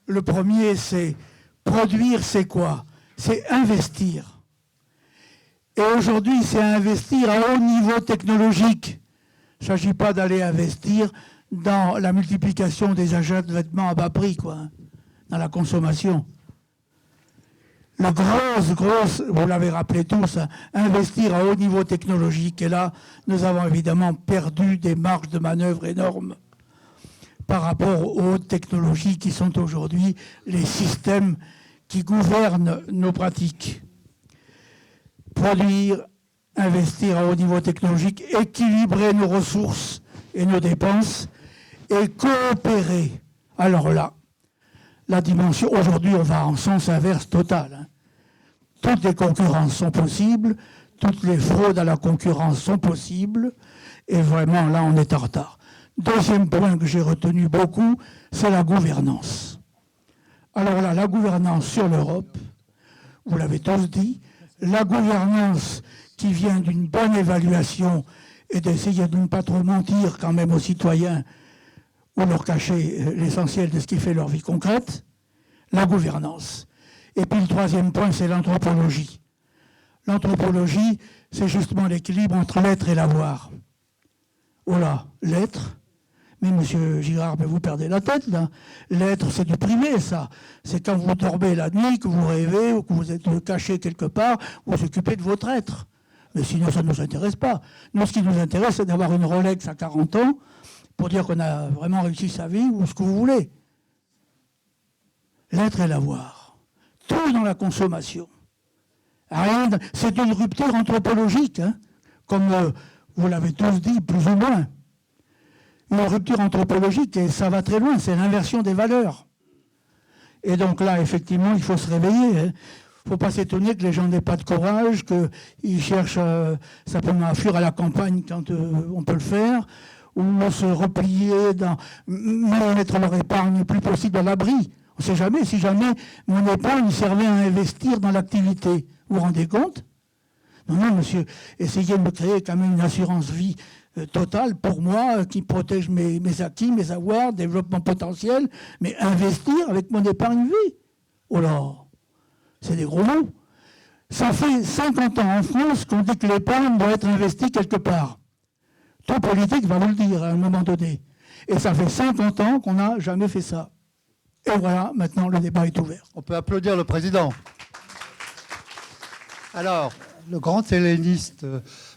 Le premier, c'est produire, c'est quoi? C'est investir. Et aujourd'hui, c'est investir à haut niveau technologique. Il ne s'agit pas d'aller investir dans la multiplication des achats de vêtements à bas prix, quoi, dans la consommation. Le gros, vous l'avez rappelé tous, hein, investir à haut niveau technologique. Et là, nous avons évidemment perdu des marges de manœuvre énormes par rapport aux hautes technologies qui sont aujourd'hui les systèmes qui gouvernent nos pratiques. Produire, investir à haut niveau technologique, équilibrer nos ressources et nos dépenses et coopérer. Alors là, la dimension, aujourd'hui on va en sens inverse total. Hein. Toutes les concurrences sont possibles, toutes les fraudes à la concurrence sont possibles, et vraiment là on est en retard. Deuxième point que j'ai retenu beaucoup, c'est la gouvernance. Alors là, la gouvernance sur l'Europe, vous l'avez tous dit, la gouvernance qui vient d'une bonne évaluation et d'essayer de ne pas trop mentir quand même aux citoyens ou leur cacher l'essentiel de ce qui fait leur vie concrète, la gouvernance. Et puis le troisième point, c'est l'anthropologie. L'anthropologie, c'est justement l'équilibre entre l'être et l'avoir. Oh là, l'être, mais monsieur Girard, vous perdez la tête là. L'être, c'est du privé, ça. C'est quand vous dormez la nuit, que vous rêvez, ou que vous êtes caché quelque part, vous vous occupez de votre être. Mais sinon, ça ne nous intéresse pas. Nous, ce qui nous intéresse, c'est d'avoir une Rolex à 40 ans, pour dire qu'on a vraiment réussi sa vie, ou ce que vous voulez. L'être et l'avoir. Tout dans la consommation. Rien de... C'est une rupture anthropologique, hein, comme vous l'avez tous dit, plus ou moins. Une rupture anthropologique, et ça va très loin, c'est l'inversion des valeurs. Et donc là, effectivement, il faut se réveiller. Il ne faut pas s'étonner que les gens n'aient pas de courage, qu'ils cherchent simplement à fuir à la campagne quand on peut le faire, ou se replier, même mettre leur épargne le plus possible à l'abri. On ne sait jamais, si jamais mon épargne servait à investir dans l'activité. Vous vous rendez compte? Non, monsieur, essayez de me créer quand même une assurance vie totale pour moi, qui protège mes acquis, mes avoirs, développement potentiel, mais investir avec mon épargne vie. Oh là, c'est des gros mots. Ça fait 50 ans en France qu'on dit que l'épargne doit être investie quelque part. Tout politique va vous le dire à un moment donné. Et ça fait 50 ans qu'on n'a jamais fait ça. Et voilà, maintenant le débat est ouvert. On peut applaudir le président. Alors, le grand helléniste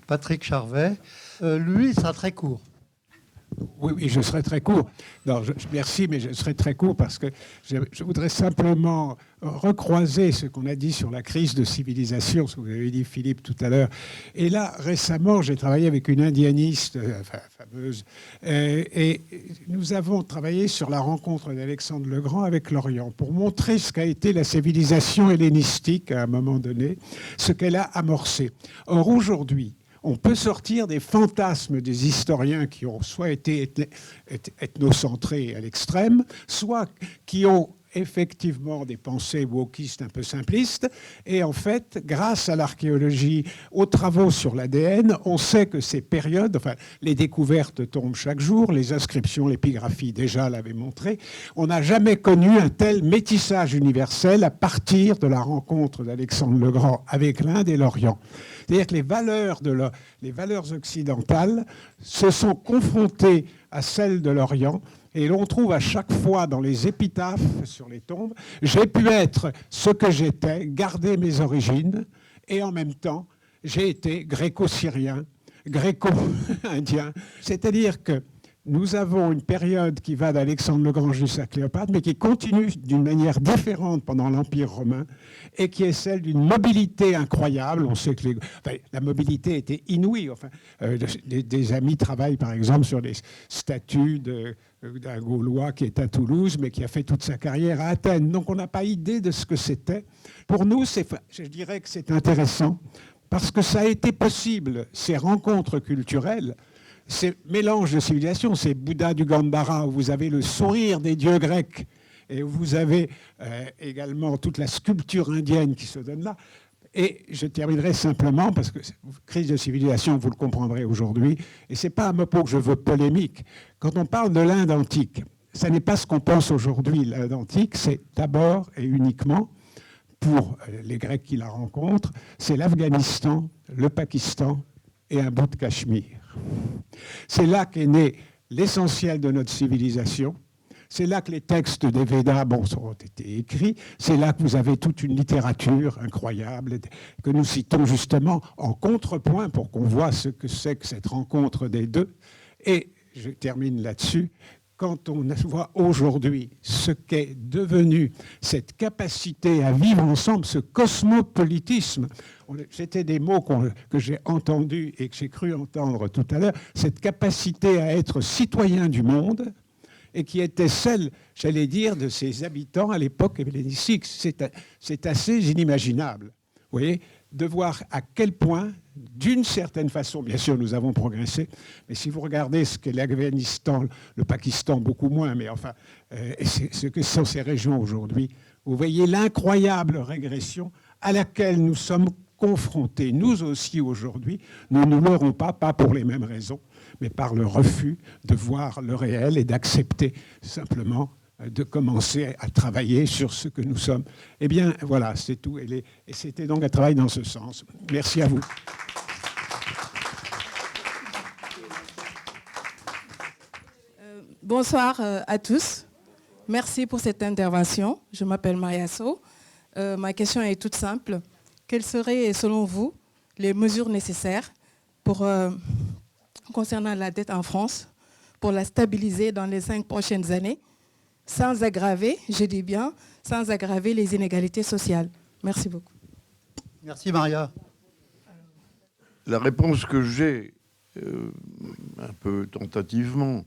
Patrick Charvet, lui, il sera très court. Oui, je serai très court. Non, merci, mais je serai très court parce que je voudrais simplement recroiser ce qu'on a dit sur la crise de civilisation, ce que vous avez dit, Philippe, tout à l'heure. Et là, récemment, j'ai travaillé avec une indianiste fameuse, et nous avons travaillé sur la rencontre d'Alexandre le Grand avec l'Orient pour montrer ce qu'a été la civilisation hellénistique à un moment donné, ce qu'elle a amorcé. Or, aujourd'hui, on peut sortir des fantasmes des historiens qui ont soit été ethnocentrés à l'extrême, soit qui ont effectivement des pensées wokistes un peu simplistes. Et en fait, grâce à l'archéologie, aux travaux sur l'ADN, on sait que ces périodes, enfin, les découvertes tombent chaque jour, les inscriptions, l'épigraphie déjà l'avaient montré, on n'a jamais connu un tel métissage universel à partir de la rencontre d'Alexandre le Grand avec l'Inde et l'Orient. C'est-à-dire que les valeurs occidentales se sont confrontées à celles de l'Orient, et l'on trouve à chaque fois dans les épitaphes sur les tombes « J'ai pu être ce que j'étais, garder mes origines, et en même temps, j'ai été gréco-syrien, gréco-indien ». C'est-à-dire que nous avons une période qui va d'Alexandre le Grand jusqu'à Cléopâtre, mais qui continue d'une manière différente pendant l'Empire romain, et qui est celle d'une mobilité incroyable. On sait que la mobilité était inouïe. Enfin, des amis travaillent par exemple sur les statues d'un Gaulois qui est à Toulouse, mais qui a fait toute sa carrière à Athènes. Donc on n'a pas idée de ce que c'était. Pour nous, je dirais que c'est intéressant, parce que ça a été possible, ces rencontres culturelles, ces mélanges de civilisations, c'est Bouddha du Gandhara, où vous avez le sourire des dieux grecs, et où vous avez également toute la sculpture indienne qui se donne là. Et je terminerai simplement, parce que crise de civilisation, vous le comprendrez aujourd'hui, et ce n'est pas un mot que je veux polémique. Quand on parle de l'Inde antique, ça n'est pas ce qu'on pense aujourd'hui, l'Inde antique, c'est d'abord et uniquement, pour les Grecs qui la rencontrent, c'est l'Afghanistan, le Pakistan et un bout de Cachemire. C'est là qu'est né l'essentiel de notre civilisation. C'est là que les textes des Védas ont été écrits. C'est là que vous avez toute une littérature incroyable que nous citons justement en contrepoint pour qu'on voit ce que c'est que cette rencontre des deux. Et je termine là-dessus. Quand on voit aujourd'hui ce qu'est devenu cette capacité à vivre ensemble, ce cosmopolitisme, c'était des mots que j'ai entendus et que j'ai cru entendre tout à l'heure, cette capacité à être citoyen du monde, et qui était celle, j'allais dire, de ses habitants à l'époque hellénistique. C'est assez inimaginable, vous voyez, de voir à quel point, d'une certaine façon, bien sûr, nous avons progressé, mais si vous regardez ce qu'est l'Afghanistan, le Pakistan, beaucoup moins, mais enfin, ce que sont ces régions aujourd'hui, vous voyez l'incroyable régression à laquelle nous sommes confrontés, nous aussi aujourd'hui. Nous ne l'aurons pas pour les mêmes raisons, mais par le refus de voir le réel et d'accepter simplement de commencer à travailler sur ce que nous sommes. Eh bien, voilà, c'est tout. Et c'était donc un travail dans ce sens. Merci à vous. Bonsoir à tous. Merci pour cette intervention. Je m'appelle Maria So. Ma question est toute simple. Quelles seraient, selon vous, les mesures nécessaires concernant la dette en France pour la stabiliser dans les 5 prochaines années, sans aggraver, je dis bien, sans aggraver les inégalités sociales? Merci beaucoup. Merci Maria. La réponse que j'ai, un peu tentativement,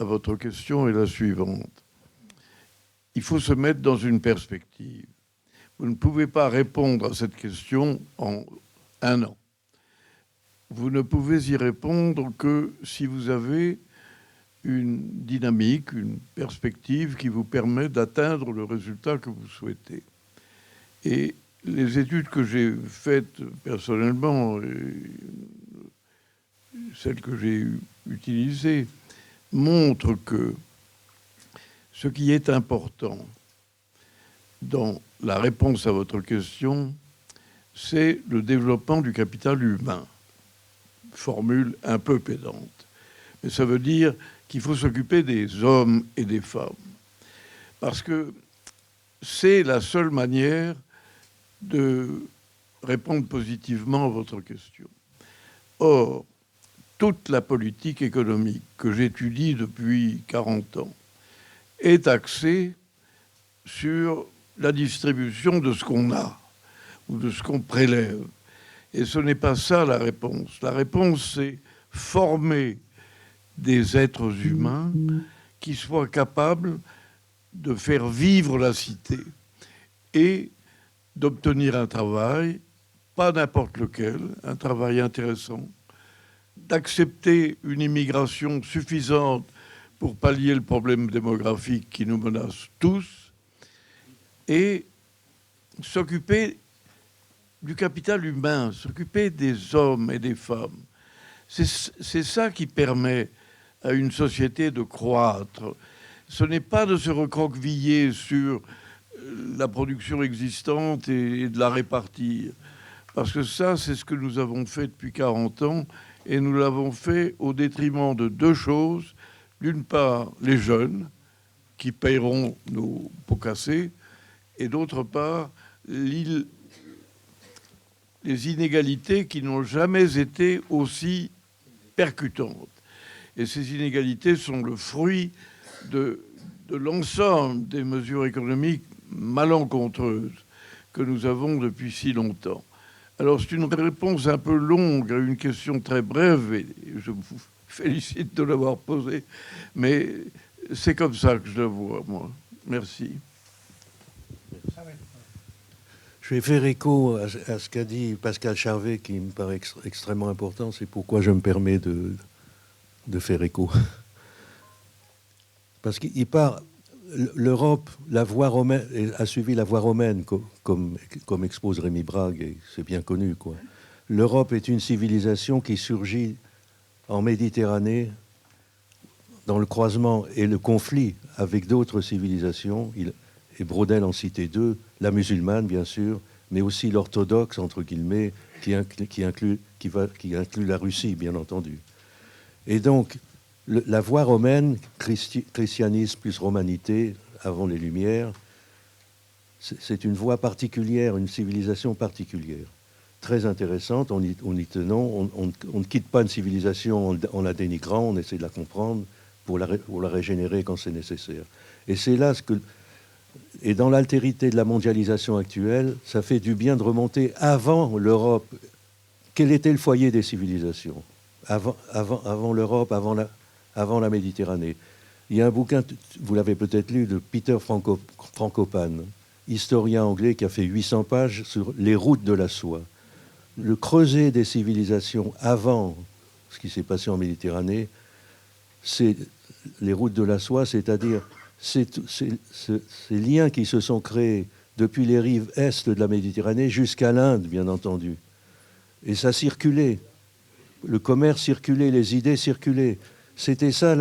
à votre question est la suivante. Il faut se mettre dans une perspective. Vous ne pouvez pas répondre à cette question en 1 an. Vous ne pouvez y répondre que si vous avez une dynamique, une perspective qui vous permet d'atteindre le résultat que vous souhaitez. Et les études que j'ai faites personnellement, celles que j'ai utilisées, montrent que ce qui est important dans la réponse à votre question, c'est le développement du capital humain. Formule un peu pédante. Mais ça veut dire qu'il faut s'occuper des hommes et des femmes. Parce que c'est la seule manière de répondre positivement à votre question. Or, toute la politique économique que j'étudie depuis 40 ans est axée sur la distribution de ce qu'on a ou de ce qu'on prélève. Et ce n'est pas ça la réponse. La réponse, c'est former des êtres humains qui soient capables de faire vivre la cité et d'obtenir un travail, pas n'importe lequel, un travail intéressant, d'accepter une immigration suffisante pour pallier le problème démographique qui nous menace tous, et s'occuper du capital humain, s'occuper des hommes et des femmes. C'est ça qui permet à une société de croître. Ce n'est pas de se recroqueviller sur la production existante et de la répartir. Parce que ça, c'est ce que nous avons fait depuis 40 ans, et nous l'avons fait au détriment de 2 choses. D'une part, les jeunes, qui paieront nos pots cassés, et d'autre part, les inégalités qui n'ont jamais été aussi percutantes. Et ces inégalités sont le fruit de l'ensemble des mesures économiques malencontreuses que nous avons depuis si longtemps. Alors, c'est une réponse un peu longue à une question très brève, et je vous félicite de l'avoir posée, mais c'est comme ça que je la vois, moi. Merci. Je vais faire écho à ce qu'a dit Pascal Charvet, qui me paraît extrêmement important. C'est pourquoi je me permets de faire écho. Parce qu'il part... L'Europe, la voie romaine, a suivi la voie romaine, comme expose Rémi Brague, et c'est bien connu, quoi. L'Europe est une civilisation qui surgit en Méditerranée, dans le croisement et le conflit avec d'autres civilisations. Et Braudel en citait deux, la musulmane, bien sûr, mais aussi l'orthodoxe, entre guillemets, qui inclut la Russie, bien entendu. Et donc, la voie romaine, christianisme plus romanité, avant les Lumières, c'est une voie particulière, une civilisation particulière, très intéressante. On y tenons, on ne quitte pas une civilisation en la dénigrant, on essaie de la comprendre pour la régénérer quand c'est nécessaire. Et c'est là et dans l'altérité de la mondialisation actuelle, ça fait du bien de remonter avant l'Europe. Quel était le foyer des civilisations avant l'Europe, avant la Méditerranée? Il y a un bouquin, vous l'avez peut-être lu, de Peter Frankopan, historien anglais qui a fait 800 pages sur les routes de la soie. Le creuset des civilisations avant ce qui s'est passé en Méditerranée, c'est les routes de la soie, c'est-à-dire ces liens qui se sont créés depuis les rives est de la Méditerranée jusqu'à l'Inde, bien entendu. Et ça circulait. Le commerce circulait, les idées circulaient. C'était ça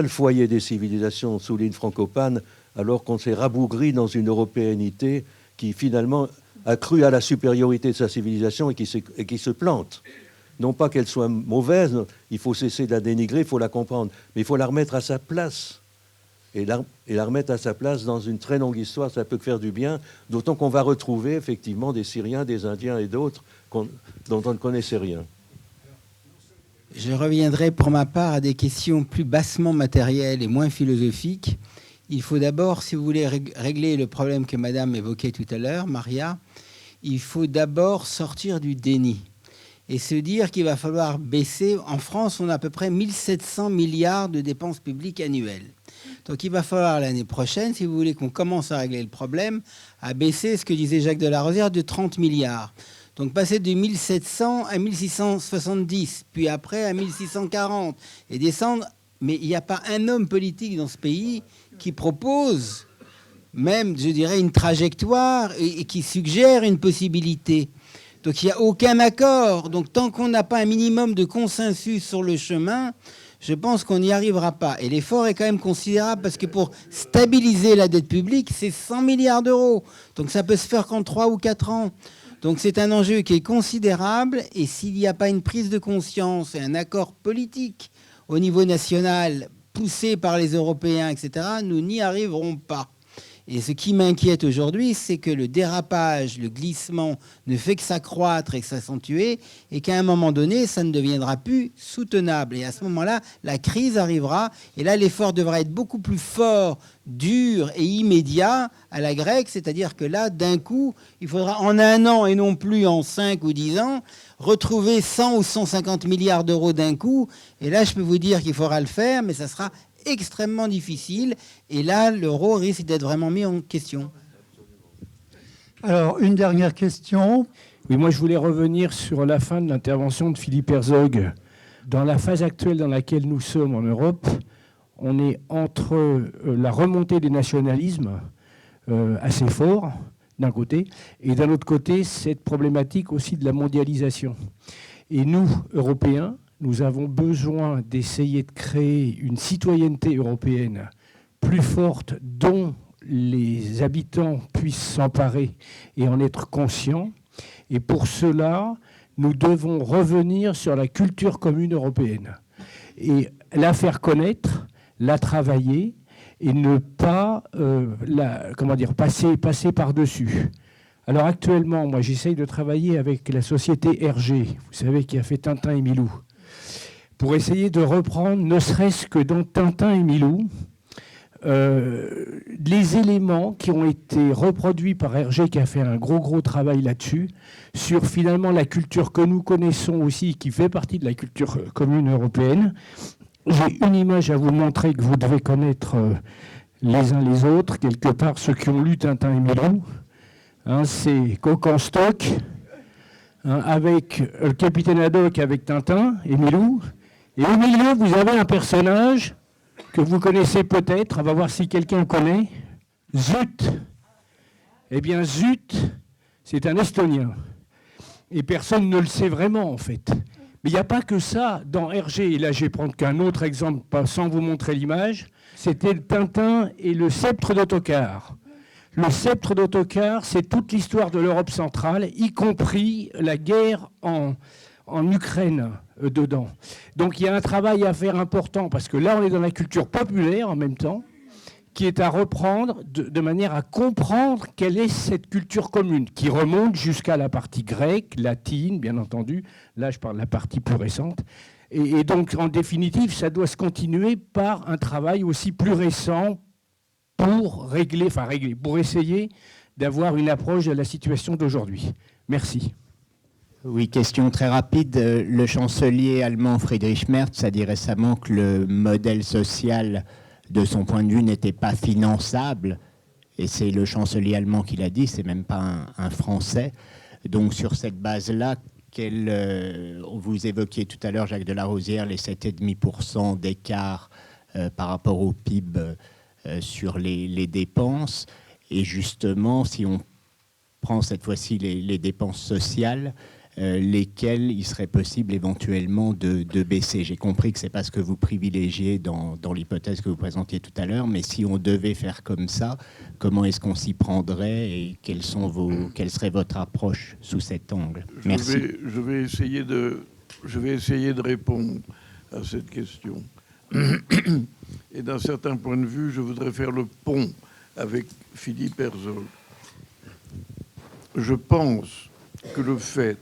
le foyer des civilisations, souligne Frankopan, alors qu'on s'est rabougri dans une européanité qui finalement a cru à la supériorité de sa civilisation et qui se plante. Non pas qu'elle soit mauvaise, il faut cesser de la dénigrer, il faut la comprendre, mais il faut la remettre à sa place. Et la remettre à sa place dans une très longue histoire, ça peut faire du bien, d'autant qu'on va retrouver effectivement des Syriens, des Indiens et d'autres dont on ne connaissait rien. Je reviendrai pour ma part à des questions plus bassement matérielles et moins philosophiques. Il faut d'abord, si vous voulez régler le problème que Madame évoquait tout à l'heure, Maria, il faut d'abord sortir du déni et se dire qu'il va falloir baisser. En France, on a à peu près 1700 milliards de dépenses publiques annuelles. Donc il va falloir l'année prochaine, si vous voulez qu'on commence à régler le problème, à baisser ce que disait Jacques Delarosière de 30 milliards. Donc passer de 1700 à 1670, puis après à 1640, et descendre. Mais il n'y a pas un homme politique dans ce pays qui propose même, je dirais, une trajectoire et qui suggère une possibilité. Donc il n'y a aucun accord. Donc tant qu'on n'a pas un minimum de consensus sur le chemin, je pense qu'on n'y arrivera pas. Et l'effort est quand même considérable parce que pour stabiliser la dette publique, c'est 100 milliards d'euros. Donc ça peut se faire qu'en 3 ou 4 ans. Donc c'est un enjeu qui est considérable. Et s'il n'y a pas une prise de conscience et un accord politique au niveau national poussé par les Européens, etc., nous n'y arriverons pas. Et ce qui m'inquiète aujourd'hui, c'est que le dérapage, le glissement ne fait que s'accroître et que s'accentuer, et qu'à un moment donné, ça ne deviendra plus soutenable. Et à ce moment-là, la crise arrivera, et là, l'effort devra être beaucoup plus fort, dur et immédiat à la grecque, c'est-à-dire que là, d'un coup, il faudra en 1 an, et non plus en 5 ou 10 ans, retrouver 100 ou 150 milliards d'euros d'un coup. Et là, je peux vous dire qu'il faudra le faire, mais ça sera extrêmement difficile, et là l'euro risque d'être vraiment mis en question. Alors, une dernière question. Oui, moi je voulais revenir sur la fin de l'intervention de Philippe Herzog. Dans la phase actuelle dans laquelle nous sommes en Europe, on est entre la remontée des nationalismes assez fort d'un côté, et d'un autre côté cette problématique aussi de la mondialisation. Et nous, Européens, nous avons besoin d'essayer de créer une citoyenneté européenne plus forte dont les habitants puissent s'emparer et en être conscients. Et pour cela, nous devons revenir sur la culture commune européenne et la faire connaître, la travailler et ne pas passer par-dessus. Alors actuellement, moi j'essaye de travailler avec la société Hergé, vous savez, qui a fait Tintin et Milou, pour essayer de reprendre, ne serait-ce que dans Tintin et Milou, les éléments qui ont été reproduits par Hergé, qui a fait un gros travail là-dessus, sur finalement la culture que nous connaissons aussi, qui fait partie de la culture commune européenne. J'ai une image à vous montrer que vous devez connaître les uns les autres, quelque part, ceux qui ont lu Tintin et Milou. Hein, c'est Coq en stock, hein, avec le capitaine Haddock avec Tintin et Milou. Et au milieu, vous avez un personnage que vous connaissez peut-être, on va voir si quelqu'un connaît, Zut. Eh bien, Zut, c'est un Estonien. Et personne ne le sait vraiment, en fait. Mais il n'y a pas que ça dans Hergé. Et là, je vais prendre qu'un autre exemple, sans vous montrer l'image. C'était le Tintin et le sceptre d'Ottokar. Le sceptre d'Ottokar, c'est toute l'histoire de l'Europe centrale, y compris la guerre en Ukraine dedans. Donc il y a un travail à faire important, parce que là, on est dans la culture populaire en même temps, qui est à reprendre de manière à comprendre quelle est cette culture commune, qui remonte jusqu'à la partie grecque, latine, bien entendu. Là, je parle de la partie plus récente. Et donc, en définitive, ça doit se continuer par un travail aussi plus récent pour pour essayer d'avoir une approche de la situation d'aujourd'hui. Merci. Oui, question très rapide. Le chancelier allemand Friedrich Merz a dit récemment que le modèle social, de son point de vue, n'était pas finançable. Et c'est le chancelier allemand qui l'a dit, c'est même pas un Français. Donc sur cette base-là, vous évoquiez tout à l'heure, Jacques de la Rosière, les 7,5% d'écart par rapport au PIB sur les dépenses. Et justement, si on prend cette fois-ci les dépenses sociales, lesquelles il serait possible éventuellement de baisser. J'ai compris que ce n'est pas ce que vous privilégiez dans l'hypothèse que vous présentiez tout à l'heure, mais si on devait faire comme ça, comment est-ce qu'on s'y prendrait et quelle serait votre approche sous cet angle? Merci. Je vais essayer de répondre à cette question. Et d'un certain point de vue, je voudrais faire le pont avec Philippe Herzog. Je pense que le fait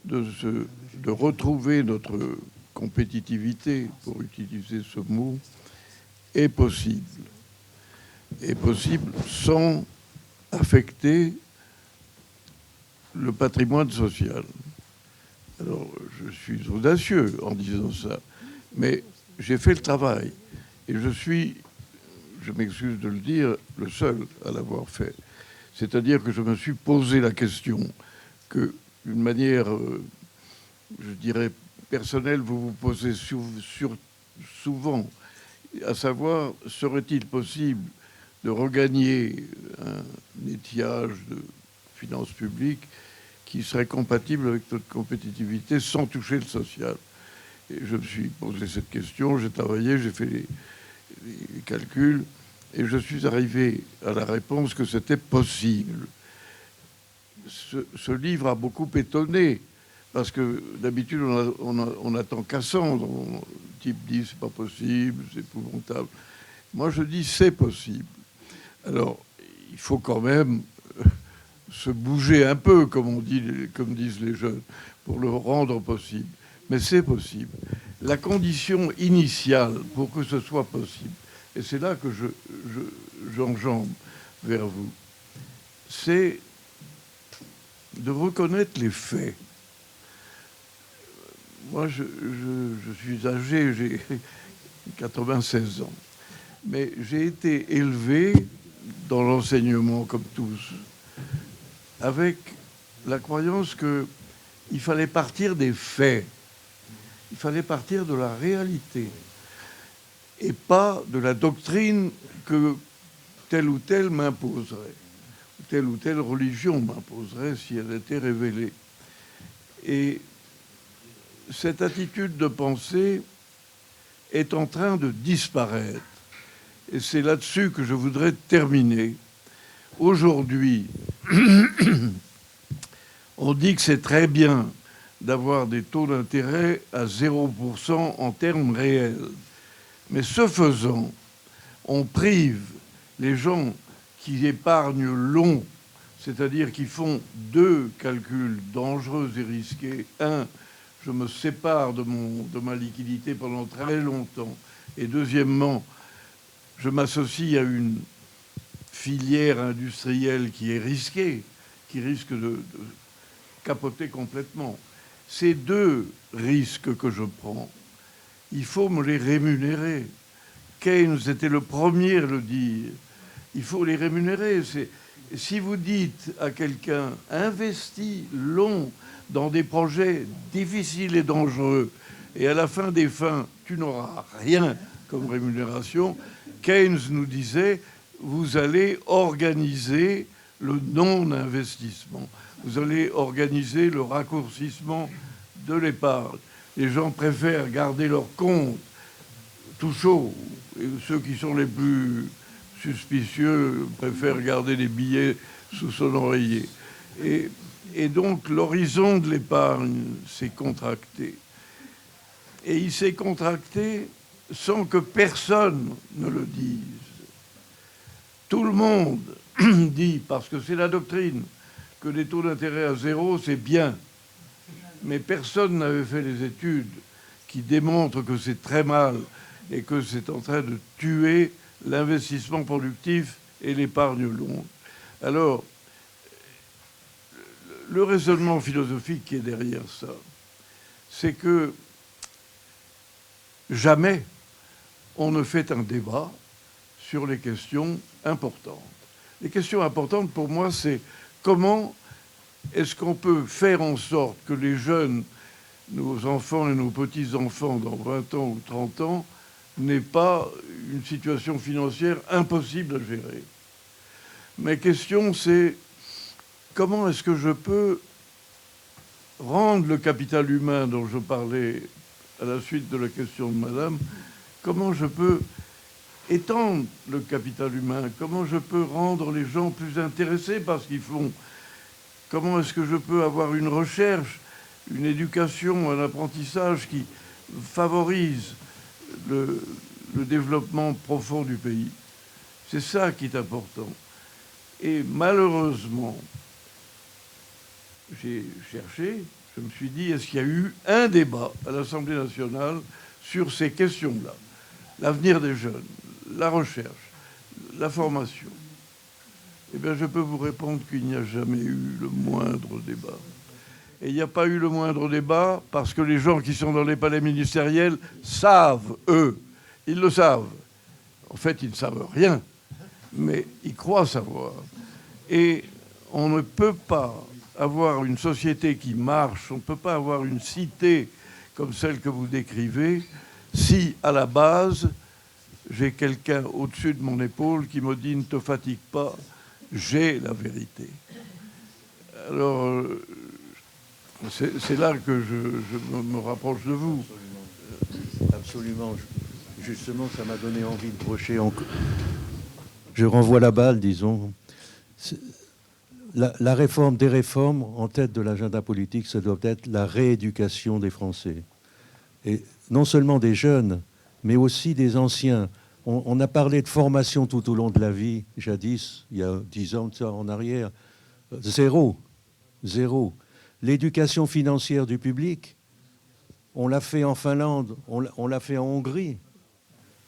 de retrouver notre compétitivité, pour utiliser ce mot, est possible. Est possible sans affecter le patrimoine social. Alors, je suis audacieux en disant ça, mais j'ai fait le travail et je m'excuse de le dire, le seul à l'avoir fait. C'est-à-dire que je me suis posé la question que, d'une manière, je dirais, personnelle, vous vous posez souvent, à savoir, serait-il possible de regagner un étiage de finances publiques qui serait compatible avec notre compétitivité sans toucher le social? Et je me suis posé cette question, j'ai travaillé, j'ai fait les calculs, et je suis arrivé à la réponse que c'était possible. Ce livre a beaucoup étonné, parce que d'habitude, on attend Cassandre. Le type dit, c'est pas possible, c'est épouvantable. Moi, je dis, c'est possible. Alors, il faut quand même se bouger un peu, comme disent les jeunes, pour le rendre possible. Mais c'est possible. La condition initiale pour que ce soit possible, et c'est là que j'enjambe vers vous, c'est de reconnaître les faits. Moi, je suis âgé, j'ai 96 ans, mais j'ai été élevé dans l'enseignement, comme tous, avec la croyance qu'il fallait partir des faits, il fallait partir de la réalité, et pas de la doctrine que telle ou telle m'imposerait, telle ou telle religion m'imposerait si elle était révélée. Et cette attitude de pensée est en train de disparaître. Et c'est là-dessus que je voudrais terminer. Aujourd'hui, on dit que c'est très bien d'avoir des taux d'intérêt à 0% en termes réels. Mais ce faisant, on prive les gens qui épargnent long, c'est-à-dire qui font deux calculs dangereux et risqués. Un, je me sépare de ma liquidité pendant très longtemps. Et deuxièmement, je m'associe à une filière industrielle qui est risquée, qui risque de capoter complètement. Ces deux risques que je prends, il faut me les rémunérer. Keynes était le premier à le dire. Il faut les rémunérer. Si vous dites à quelqu'un « investis long dans des projets difficiles et dangereux, et à la fin des fins, tu n'auras rien comme rémunération », Keynes nous disait « vous allez organiser le non-investissement, vous allez organiser le raccourcissement de l'épargne. Les gens préfèrent garder leur compte tout chaud, et ceux qui sont les plus suspicieux préfèrent garder les billets sous son oreiller. Et donc l'horizon de l'épargne s'est contracté. Et il s'est contracté sans que personne ne le dise. Tout le monde dit, parce que c'est la doctrine, que les taux d'intérêt à zéro, c'est bien. Mais personne n'avait fait les études qui démontrent que c'est très mal et que c'est en train de tuer l'investissement productif et l'épargne longue. Alors, le raisonnement philosophique qui est derrière ça, c'est que jamais on ne fait un débat sur les questions importantes. Les questions importantes, pour moi, c'est comment est-ce qu'on peut faire en sorte que les jeunes, nos enfants et nos petits-enfants, dans 20 ans ou 30 ans, n'aient pas une situation financière impossible à gérer. Ma question, c'est comment est-ce que je peux rendre le capital humain dont je parlais à la suite de la question de madame, comment je peux étendre le capital humain, comment je peux rendre les gens plus intéressés par ce qu'ils font, comment est-ce que je peux avoir une recherche, une éducation, un apprentissage qui favorise le développement profond du pays. C'est ça qui est important. Et malheureusement, j'ai cherché, je me suis dit, est-ce qu'il y a eu un débat à l'Assemblée nationale sur ces questions-là? L'avenir des jeunes, la recherche, la formation. Eh bien, je peux vous répondre qu'il n'y a jamais eu le moindre débat. Et il n'y a pas eu le moindre débat parce que les gens qui sont dans les palais ministériels savent, eux, ils le savent. En fait, ils ne savent rien, mais ils croient savoir. Et on ne peut pas avoir une société qui marche, on ne peut pas avoir une cité comme celle que vous décrivez, si, à la base, j'ai quelqu'un au-dessus de mon épaule qui me dit « ne te fatigue pas, j'ai la vérité ». Alors, c'est là que je me rapproche de vous. Absolument. Justement, ça m'a donné envie de brocher encore. Je renvoie la balle, disons. La réforme des réformes, en tête de l'agenda politique, ça doit être la rééducation des Français. Et non seulement des jeunes, mais aussi des anciens. On a parlé de formation tout au long de la vie, jadis, il y a 10 ans de ça en arrière. Zéro. L'éducation financière du public, on l'a fait en Finlande, on l'a fait en Hongrie.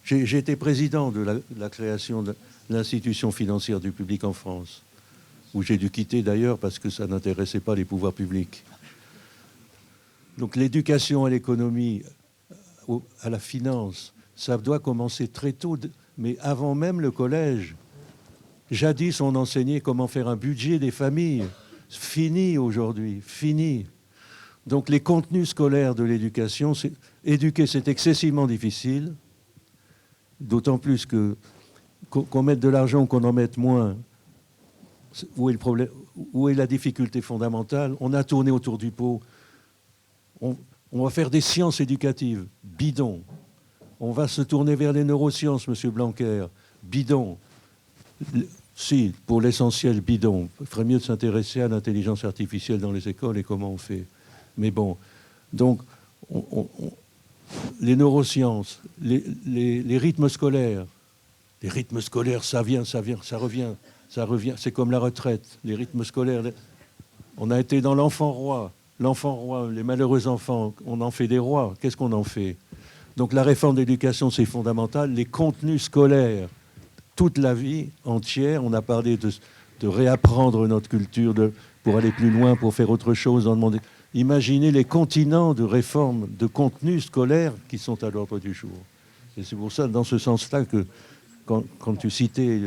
J'ai été président de la création de l'institution financière du public en France, où j'ai dû quitter d'ailleurs parce que ça n'intéressait pas les pouvoirs publics. Donc l'éducation à l'économie, à la finance, ça doit commencer très tôt, mais avant même le collège. Jadis, on enseignait comment faire un budget des familles. Fini aujourd'hui, fini. Donc les contenus scolaires de l'éducation, éduquer, c'est excessivement difficile, d'autant plus qu'on mette de l'argent ou qu'on en mette moins. Où est le problème? Où est la difficulté fondamentale? On a tourné autour du pot. On va faire des sciences éducatives, bidon. On va se tourner vers les neurosciences, M. Blanquer, bidon. Si, pour l'essentiel, bidon. Il ferait mieux de s'intéresser à l'intelligence artificielle dans les écoles et comment on fait. Mais bon, donc, les neurosciences, les rythmes scolaires. Les rythmes scolaires, ça revient. C'est comme la retraite. Les rythmes scolaires, on a été dans l'enfant roi. L'enfant roi, les malheureux enfants, on en fait des rois. Qu'est-ce qu'on en fait? Donc la réforme de l'éducation, c'est fondamental. Les contenus scolaires, toute la vie entière, on a parlé de réapprendre notre culture, pour aller plus loin, pour faire autre chose dans le monde. Imaginez les continents de réforme de contenus scolaires qui sont à l'ordre du jour. Et c'est pour ça, dans ce sens-là, que quand tu citais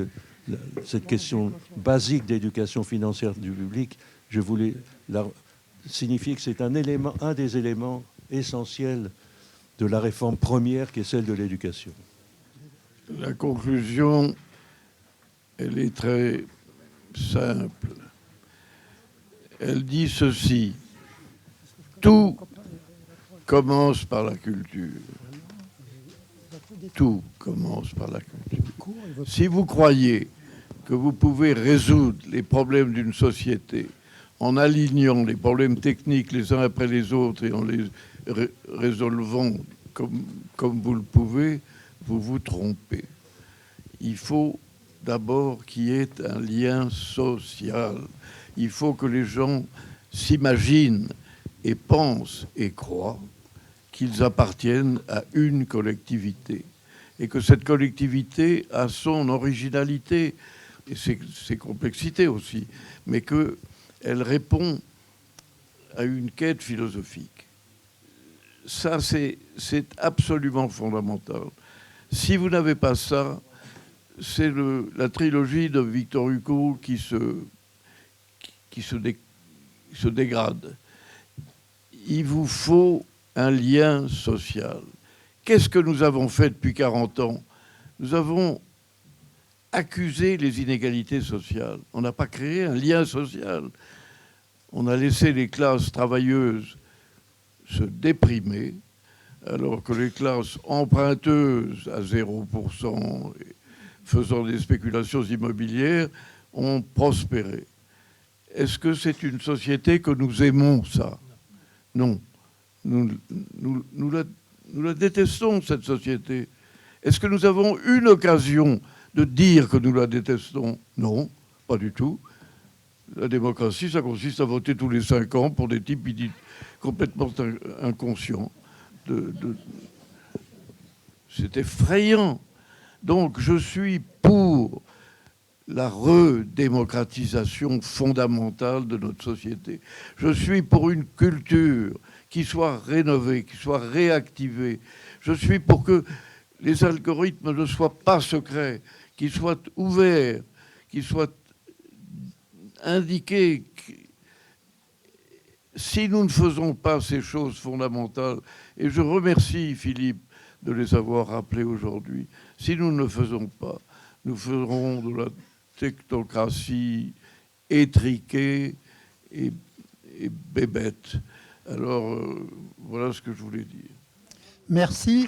cette question basique d'éducation financière du public, je voulais signifier que c'est un des éléments essentiels de la réforme première qui est celle de l'éducation. La conclusion, elle est très simple. Elle dit ceci: tout commence par la culture. Tout commence par la culture. Si vous croyez que vous pouvez résoudre les problèmes d'une société en alignant les problèmes techniques les uns après les autres et en les résolvant comme vous le pouvez, vous vous trompez. Il faut d'abord qu'il y ait un lien social. Il faut que les gens s'imaginent et pensent et croient qu'ils appartiennent à une collectivité et que cette collectivité a son originalité et ses complexités aussi, mais qu'elle répond à une quête philosophique. Ça, c'est absolument fondamental. Si vous n'avez pas ça, c'est la trilogie de Victor Hugo qui se dégrade. Il vous faut un lien social. Qu'est-ce que nous avons fait depuis 40 ans? Nous avons accusé les inégalités sociales. On n'a pas créé un lien social. On a laissé les classes travailleuses se déprimer, alors que les classes emprunteuses à 0%, faisant des spéculations immobilières, ont prospéré. Est-ce que c'est une société que nous aimons, ça? Non. Nous la détestons, cette société. Est-ce que nous avons une occasion de dire que nous la détestons? Non, pas du tout. La démocratie, ça consiste à voter tous les 5 ans pour des types complètement inconscients. C'est effrayant. Donc, je suis pour la redémocratisation fondamentale de notre société. Je suis pour une culture qui soit rénovée, qui soit réactivée. Je suis pour que les algorithmes ne soient pas secrets, qu'ils soient ouverts, qu'ils soient indiqués. Si nous ne faisons pas ces choses fondamentales, et je remercie Philippe de les avoir rappelées aujourd'hui, si nous ne le faisons pas, nous ferons de la technocratie étriquée et bébête. Alors, voilà ce que je voulais dire. Merci.